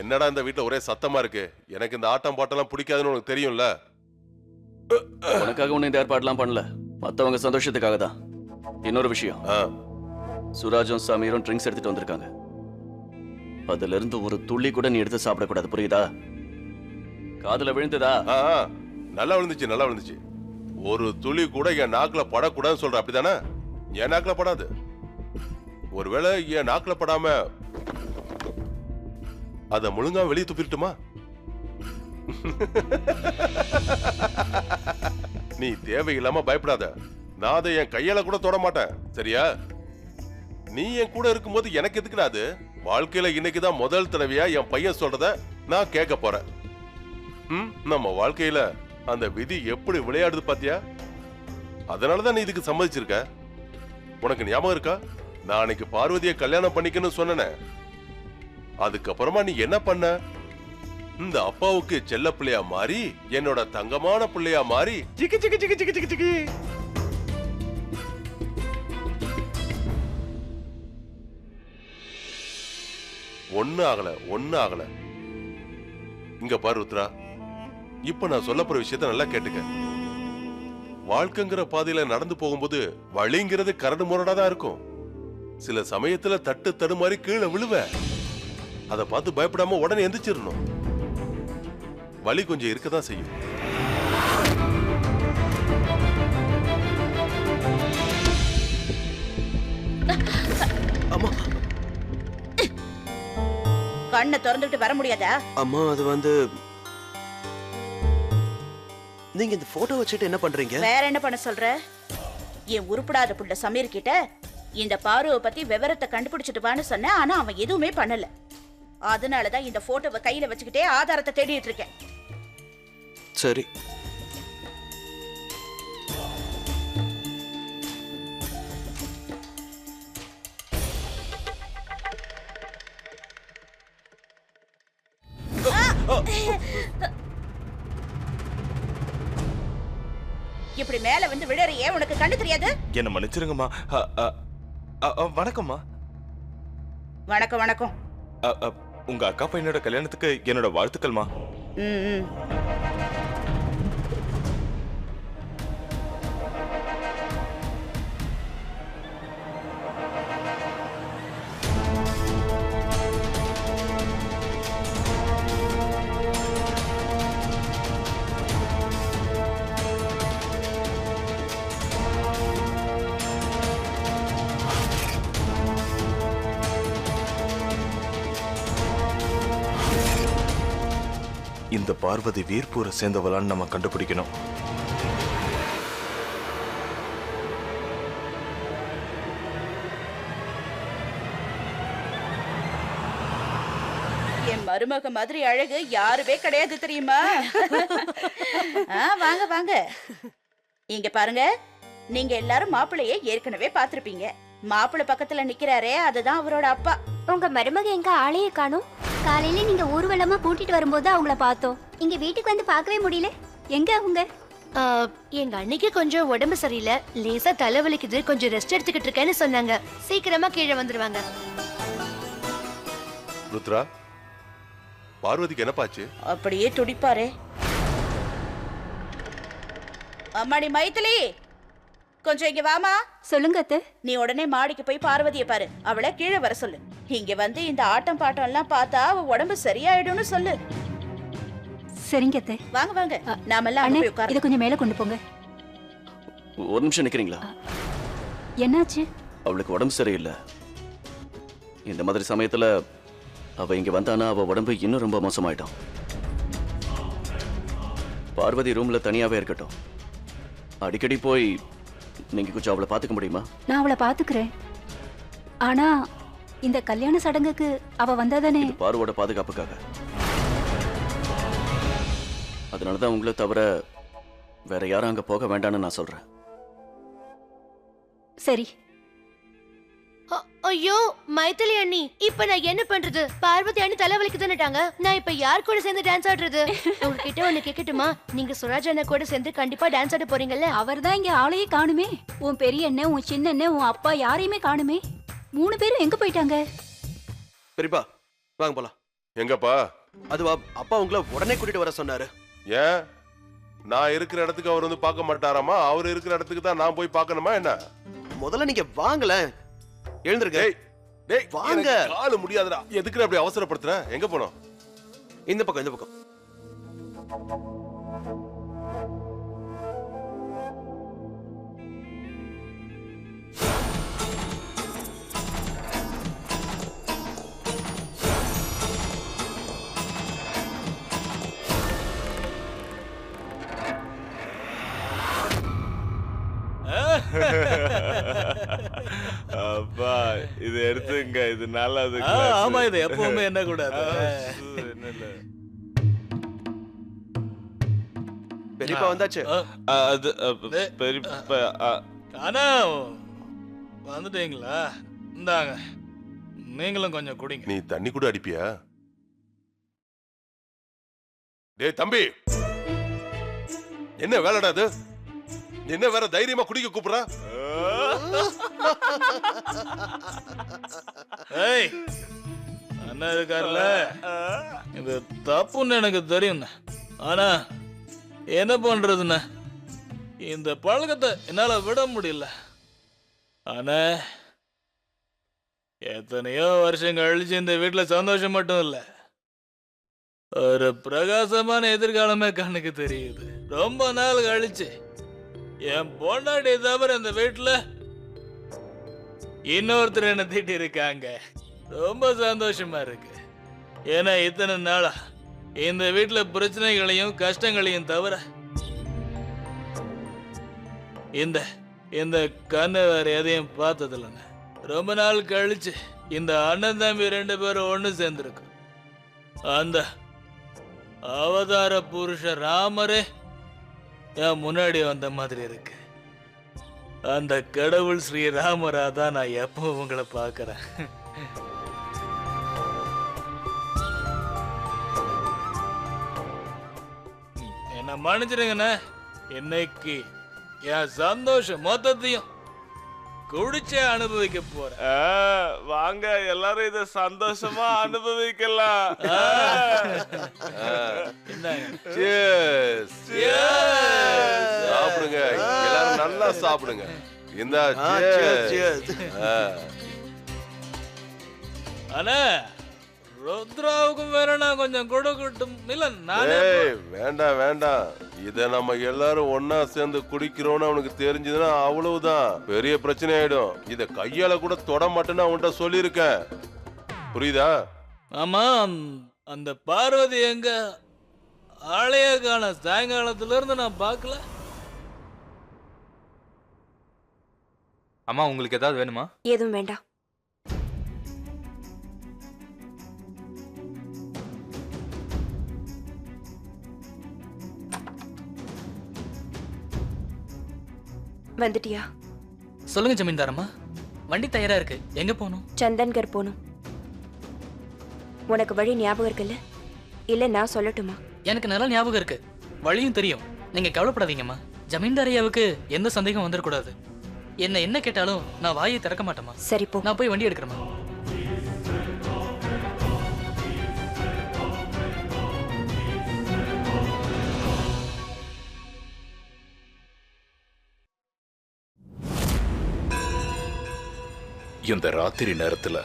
[SPEAKER 3] என்னடா இந்த வீட்டுல ஒரே சத்தமா இருக்கு? எனக்கு இந்த ஆட்டம் பாட்டெல்லாம் பிடிக்காதுன்னு உனக்கு தெரியும்ல.
[SPEAKER 6] உனக்காக ஒண்ணு இந்த ஏற்பாடுலாம் பண்ணல, மத்தவங்க சந்தோஷத்துக்காக தான். இன்னொரு விஷயம், சுராஜும் சமீரும் ட்ரிங்க்ஸ் எடுத்துட்டு வந்திருக்காங்க. அதுல இருந்து ஒரு துள்ளி கூட நீ எடுத்து சாப்பிடக்கூடாது, புரியுதா? காதுல விழுந்ததா?
[SPEAKER 3] நல்லா விழுந்துச்சு. ஒரு துளி கூட என் நாக்குல படக்கூடாதுன்னு சொல்ற, அப்படிதானே? என் நாக்குல படாது. ஒருவேளை என் நாக்குல படாம அத முழுங்கா வெளியே துப்பிட்டுமா? நீ தேவையில்லாம பயப்படாத. நான் அதை என் கையால கூட தொட மாட்டேன், சரியா? நீ என் கூட இருக்கும்போது எனக்கு எதுக்குடா அது? வாழ்க்கையில இன்னைக்குதான் முதல் தடவையா என் பையன் சொல்றத நான் கேட்க போறேன். நம்ம வாழ்க்கையில அந்த விதி எப்படி விளையாடுது பாத்தியா? அதனாலதான் நீ இதுக்கு சம்மதிச்சிருக்க. உனக்கு ஞாபகம் இருக்கா, நான் அன்னைக்கு பார்வதியை கல்யாணம் பண்ணிக்கணும்னு சொன்னேன். அதுக்கப்புறமா நீ என்ன பண்ண? இந்த அப்பாவுக்கு செல்ல பிள்ளையா மாறி, என்னோட தங்கமான பிள்ளையா மாறி சிக்கி சிக்கி சிக்கி சிக்கி சிக்கி சிக்கி ஒண்ணு ஆகல. இங்க பாரு ருத்ரா, இப்ப நான் சொல்ல போற விஷயத்த நல்லா கேட்டுக்க. வாழ்க்கைங்கிற பாதையில நடந்து போகும்போது வழிங்கிறது கரடு முரடா தான் இருக்கும். சில சமயத்துல தட்டு தடுமாறி கீழே விழுவ. அதை பார்த்து பயப்படாம உடனே எந்திரிச்சிடணும். வலி கொஞ்சம் இருக்கதான் செய்யும்.
[SPEAKER 7] அம்மா
[SPEAKER 4] கண்ணை திறந்துட்டு வர முடியாதா?
[SPEAKER 7] அம்மா அது வந்து நீங்க இந்த போட்டோ வச்சுட்டு என்ன பண்றீங்க?
[SPEAKER 4] வேற என்ன பண்ண சொல்ற? என் உருப்படாத புள்ள சமீர் கிட்ட இந்த பாருவை பத்தி விவரத்தை கண்டுபிடிச்சிட்டு வான்னு சொன்னேன். ஆனா அவன் எதுவுமே பண்ணல. அதனாலதான் இந்த போட்டோவை கையில வச்சுக்கிட்டே ஆதாரத்தை தேடிட்டு இருக்கேன்.
[SPEAKER 7] சரி.
[SPEAKER 4] இப்படி மேல வந்து விழறியே, உனக்கு கண்ணு தெரியாது?
[SPEAKER 5] என்ன மன்னிச்சிருங்கம்மா. வணக்கம்மா.
[SPEAKER 4] வணக்கம் வணக்கம்.
[SPEAKER 5] உங்க அக்கா பையனோட கல்யாணத்துக்கு என்னோட வாழ்த்துக்கள்மா. இந்த பார்வதி வீர்பூரை சேர்ந்தவளான்னு நம்ம கண்டுபிடிக்கணும்.
[SPEAKER 4] என் மருமக மாதிரி அழகு யாருமே கிடையாது தெரியுமா? வாங்க வாங்க. இங்க பாருங்க, நீங்க எல்லாரும் மாப்பிள்ளைய ஏற்கனவே பாத்திருப்பீங்க. மாப்பிள்ளை பக்கத்துல நிக்கிறாரே, அதுதான் அவரோட அப்பா.
[SPEAKER 16] உங்க மருமக எங்க ஆளையே காணும்? காலையில நீங்க ஊர்வலமா கூட்டிட்டு வரும்போது அவங்கள பார்த்தோம். இங்க வீட்டுக்கு வந்து பார்க்கவே முடியல. எங்க அவங்க?
[SPEAKER 13] எங்க அன்னைக்கு கொஞ்சம் உடம்பு சரியில்லை, லேசா தலைவலிக்குது, கொஞ்சம் ரெஸ்ட் எடுத்துக்கிட்டு இருக்கேன்னு சொன்னாங்க. சீக்கிரமா கீழே வந்துருவாங்க.
[SPEAKER 3] ருத்ரா, பார்வதிக்கு என்னப்பாச்சு?
[SPEAKER 4] அப்படியே துடிப்பாரே. அம்மாடி மைதிலி, கொஞ்சம் இங்க வாமா.
[SPEAKER 12] சொல்லுங்க அத்தை.
[SPEAKER 4] நீ உடனே மாடிக்கு போய் பார்வதியை பாரு. அவளை கீழே வர சொல்லு. இங்க வந்து இந்த ஆட்டம் பாட்டம் எல்லாம் பார்த்தா அவ உடம்பு சரியாயிடும்னு சொல்லு.
[SPEAKER 12] சரிங்க அத்தை.
[SPEAKER 4] வாங்க வாங்க, நாமெல்லாம் அங்க போய் உட்காரு.
[SPEAKER 12] இத கொஞ்சம் மேல கொண்டு போங்க.
[SPEAKER 6] ஒரு நிமிஷம் நிக்கிறீங்களா?
[SPEAKER 12] என்னாச்சு?
[SPEAKER 6] அவளுக்கு உடம்பு சரியில்லை. இந்த மாதிரி சமயத்துல அவ இங்க வந்தானா அவ உடம்பு இன்னும் ரொம்ப மோசமாயிடும். பார்வதி ரூம்ல தனியாவே இருக்கட்டும். அடிக்கடி போய் நீங்க கொஞ்சம் அவளை பாத்துக்க முடியுமா?
[SPEAKER 12] நான் அவளை பாத்துக்கிறேன். ஆனா இந்த கல்யாண சடங்குக்கு அவ வந்தாதானே.
[SPEAKER 6] பார்வோட பாதுகாப்புக்காக. அதனாலதான் உங்களை தவிர வேற யாரும் அங்க போக வேண்டாம்னு நான் சொல்றேன்.
[SPEAKER 12] சரி.
[SPEAKER 13] ஐயோ மைதிலி அண்ணி, இப்ப நான் என்ன பண்றது? பார்வதி அண்ணி தலைவலிக்குதுன்னுட்டாங்க. நான் இப்ப யார் கூட சேர்ந்து டான்ஸ் ஆடுறது? உங்ககிட்ட ஒண்ணு கேட்கட்டுமா? நீங்க சுராஜ் அண்ணா கூட சேர்ந்து கண்டிப்பா டான்ஸ் ஆட போறீங்கல்ல?
[SPEAKER 12] அவர் தான் இங்க ஆளையே காணுமே. உன் பெரிய அண்ணன், உன் சின்ன அண்ணன், உன் அப்பா யாரையுமே காணுமே. 3 பேரும் எங்க போயிட்டாங்க?
[SPEAKER 7] பெரியப்பா வாங்க போலாம்.
[SPEAKER 3] எங்கப்பா?
[SPEAKER 7] அதுவா, அப்பா உங்களை உடனே கூட்டிட்டு வர சொன்னாரு.
[SPEAKER 3] ஏன்? நான் இருக்கிற இடத்துக்கு அவர் வந்து பார்க்க மாட்டாராமா? அவர் இருக்கிற இடத்துக்கு தான் நான் போய் பார்க்கணுமா என்ன?
[SPEAKER 7] முதல்ல நீங்க வாங்கல. எழுந்திருக்க.
[SPEAKER 3] டேய்
[SPEAKER 7] வாங்க.
[SPEAKER 3] கால முடியாதுடா. எதுக்கு அப்படி அவசரப்படுத்துற? எங்க போறோம்?
[SPEAKER 7] இந்த பக்கம், இந்த பக்கம்.
[SPEAKER 5] அப்பா இது எடுத்துங்க, இது நல்லது.
[SPEAKER 1] ஆமா, இது எப்பவுமே என்ன கூடாது.
[SPEAKER 7] பெரியப்பா வந்தாச்சு.
[SPEAKER 5] அது பெரியப்பா.
[SPEAKER 1] ஆனா வந்துட்டீங்களா? இந்தாங்க, நீங்களும் கொஞ்சம் குடிங்க.
[SPEAKER 3] நீ தண்ணி கூட அடிப்பியா? டேய் தம்பி, என்ன வேலைடா அது? என்ன வேற தைரியமா குடிக்க கூப்பிடுறா?
[SPEAKER 1] ஏய், அண்ணா இருக்காருல்ல, இது தப்புன்னு எனக்கு தெரியும். ஆனா என்ன பண்றதுன்னு இந்த பழக்கத்தை என்னால விட முடியல. ஆனா எத்தனையோ வருஷம் கழிச்சு இந்த வீட்டுல சந்தோஷம் மட்டும் இல்ல, ஒரு பிரகாசமான எதிர்காலமே கண்ணுக்கு தெரியுது. ரொம்ப நாள் கழிச்சு என் பொண்டாட்டி தவிர இந்த வீட்டுல இன்னொருத்தர் என்ன திட்டி இருக்காங்க. ரொம்ப சந்தோஷமா இருக்கு. ஏன்னா இத்தனை நாளா இந்த வீட்டுல பிரச்சனைகளையும் கஷ்டங்களையும் தவிர இந்த இந்த கண்ணு வேற எதையும் பார்த்ததில்லைன்னு. ரொம்ப நாள் கழிச்சு இந்த அண்ணன் தம்பி 2 பேரும் ஒண்ணு சேர்ந்துருக்கு. அந்த அவதார புருஷ ராமரே என் முன்னாடி வந்த மாதிரி இருக்கு. அந்த கடவுள் ஸ்ரீராமரா தான் நான் எப்போ உங்களை பார்க்கறேன். என்ன மன்னிச்சிருங்கண்ணே. இன்னைக்கு என் சந்தோஷம் மொத்தத்தையும் குடிச்சே அனுபவிக்க போறேன்.
[SPEAKER 5] வாங்க எல்லாரும் இத சந்தோஷமா அனுபவிக்கலாம்.
[SPEAKER 3] சாப்பிடுங்க, எல்லாரும் நல்லா சாப்பிடுங்க. இந்த
[SPEAKER 1] அண்ணா ருத்ராவுக்கும் வேற நான் கொஞ்சம் கொடுக்கட்டும். இல்ல நானே
[SPEAKER 3] வேண்டாம் வேண்டாம். இத நம்ம எல்லாரும் ஒன்னா சேர்ந்து குடிக்கிறோம்னு அவனுக்கு தெரிஞ்சதுன்னா அவ்வளவுதான், பெரிய பிரச்சனை ஆயிடும். இத கையால கூட தொட மாட்டேன்னு அவன்கிட்ட சொல்லியிருக்கேன். புரியுதா?
[SPEAKER 1] ஆமா, அந்த பார்வதி எங்க ஆளைய காண? சாயங்காலத்துல இருந்து நான் பார்க்கல.
[SPEAKER 17] அம்மா உங்களுக்கு ஏதாவது வேணுமா?
[SPEAKER 2] எதுவும் வேண்டாம். வந்துட்டியா?
[SPEAKER 1] சொல்லுங்க ஜமீன்தாரம்மா. வண்டி தயாரா இருக்கு. எங்க போகணும்?
[SPEAKER 2] சந்தன்கர் போகணும். உனக்கு வழி ஞாபகம் இருக்குல்ல? இல்ல நான் சொல்லட்டுமா?
[SPEAKER 1] எனக்கு நல்லா ஞாபகம் இருக்கு, வழியும் தெரியும். நீங்க கவலைப்படாதீங்கம்மா. ஜமீன்தாரியாவுக்கு எந்த சந்தேகம் வந்துடக்கூடாது. என்ன கேட்டாலும் நான் வாயை திறக்க மாட்டேமா.
[SPEAKER 2] சரி போ.
[SPEAKER 1] நான் போய் வண்டி எடுக்கிறேம்மா.
[SPEAKER 11] இந்த ராத்திரி நேரத்துல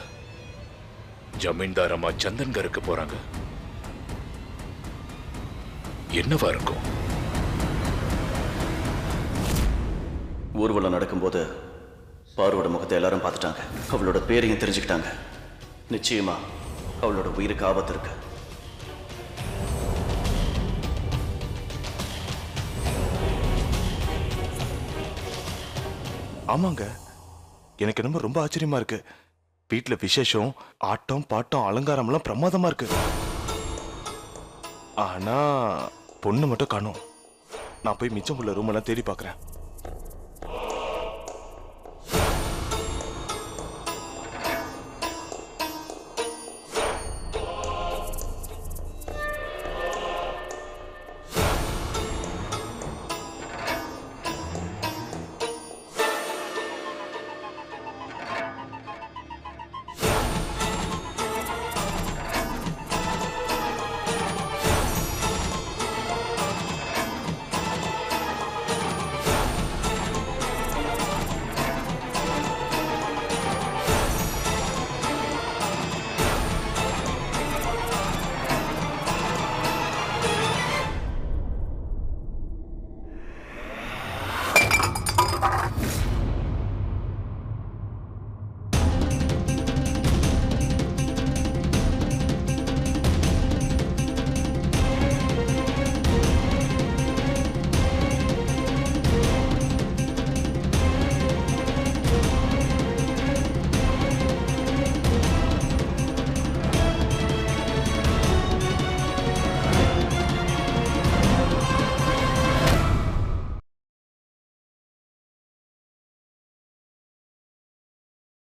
[SPEAKER 11] ஜமீன்தார் அம்மா சந்தன்கருக்கு போறாங்க. என்னவா இருக்கும்?
[SPEAKER 6] ஊர்வலம் நடக்கும்போது பார்வோட முகத்தை எல்லாரும் பார்த்துட்டாங்க. அவளோட பேரையும் தெரிஞ்சுக்கிட்டாங்க. நிச்சயமா அவளோட உயிருக்கு ஆபத்து இருக்கு.
[SPEAKER 5] ஆமாங்க, எனக்கு என்னமோ ரொம்ப ஆச்சரியமா இருக்கு. வீட்டுல விசேஷம், ஆட்டம் பாட்டம் அலங்காரம் எல்லாம் பிரமாதமா இருக்கு. ஆனா பொண்ணு மட்டும் காணோம். நான் போய் மிச்சம் உள்ள ரூம் எல்லாம் தேடி பார்க்கறேன்.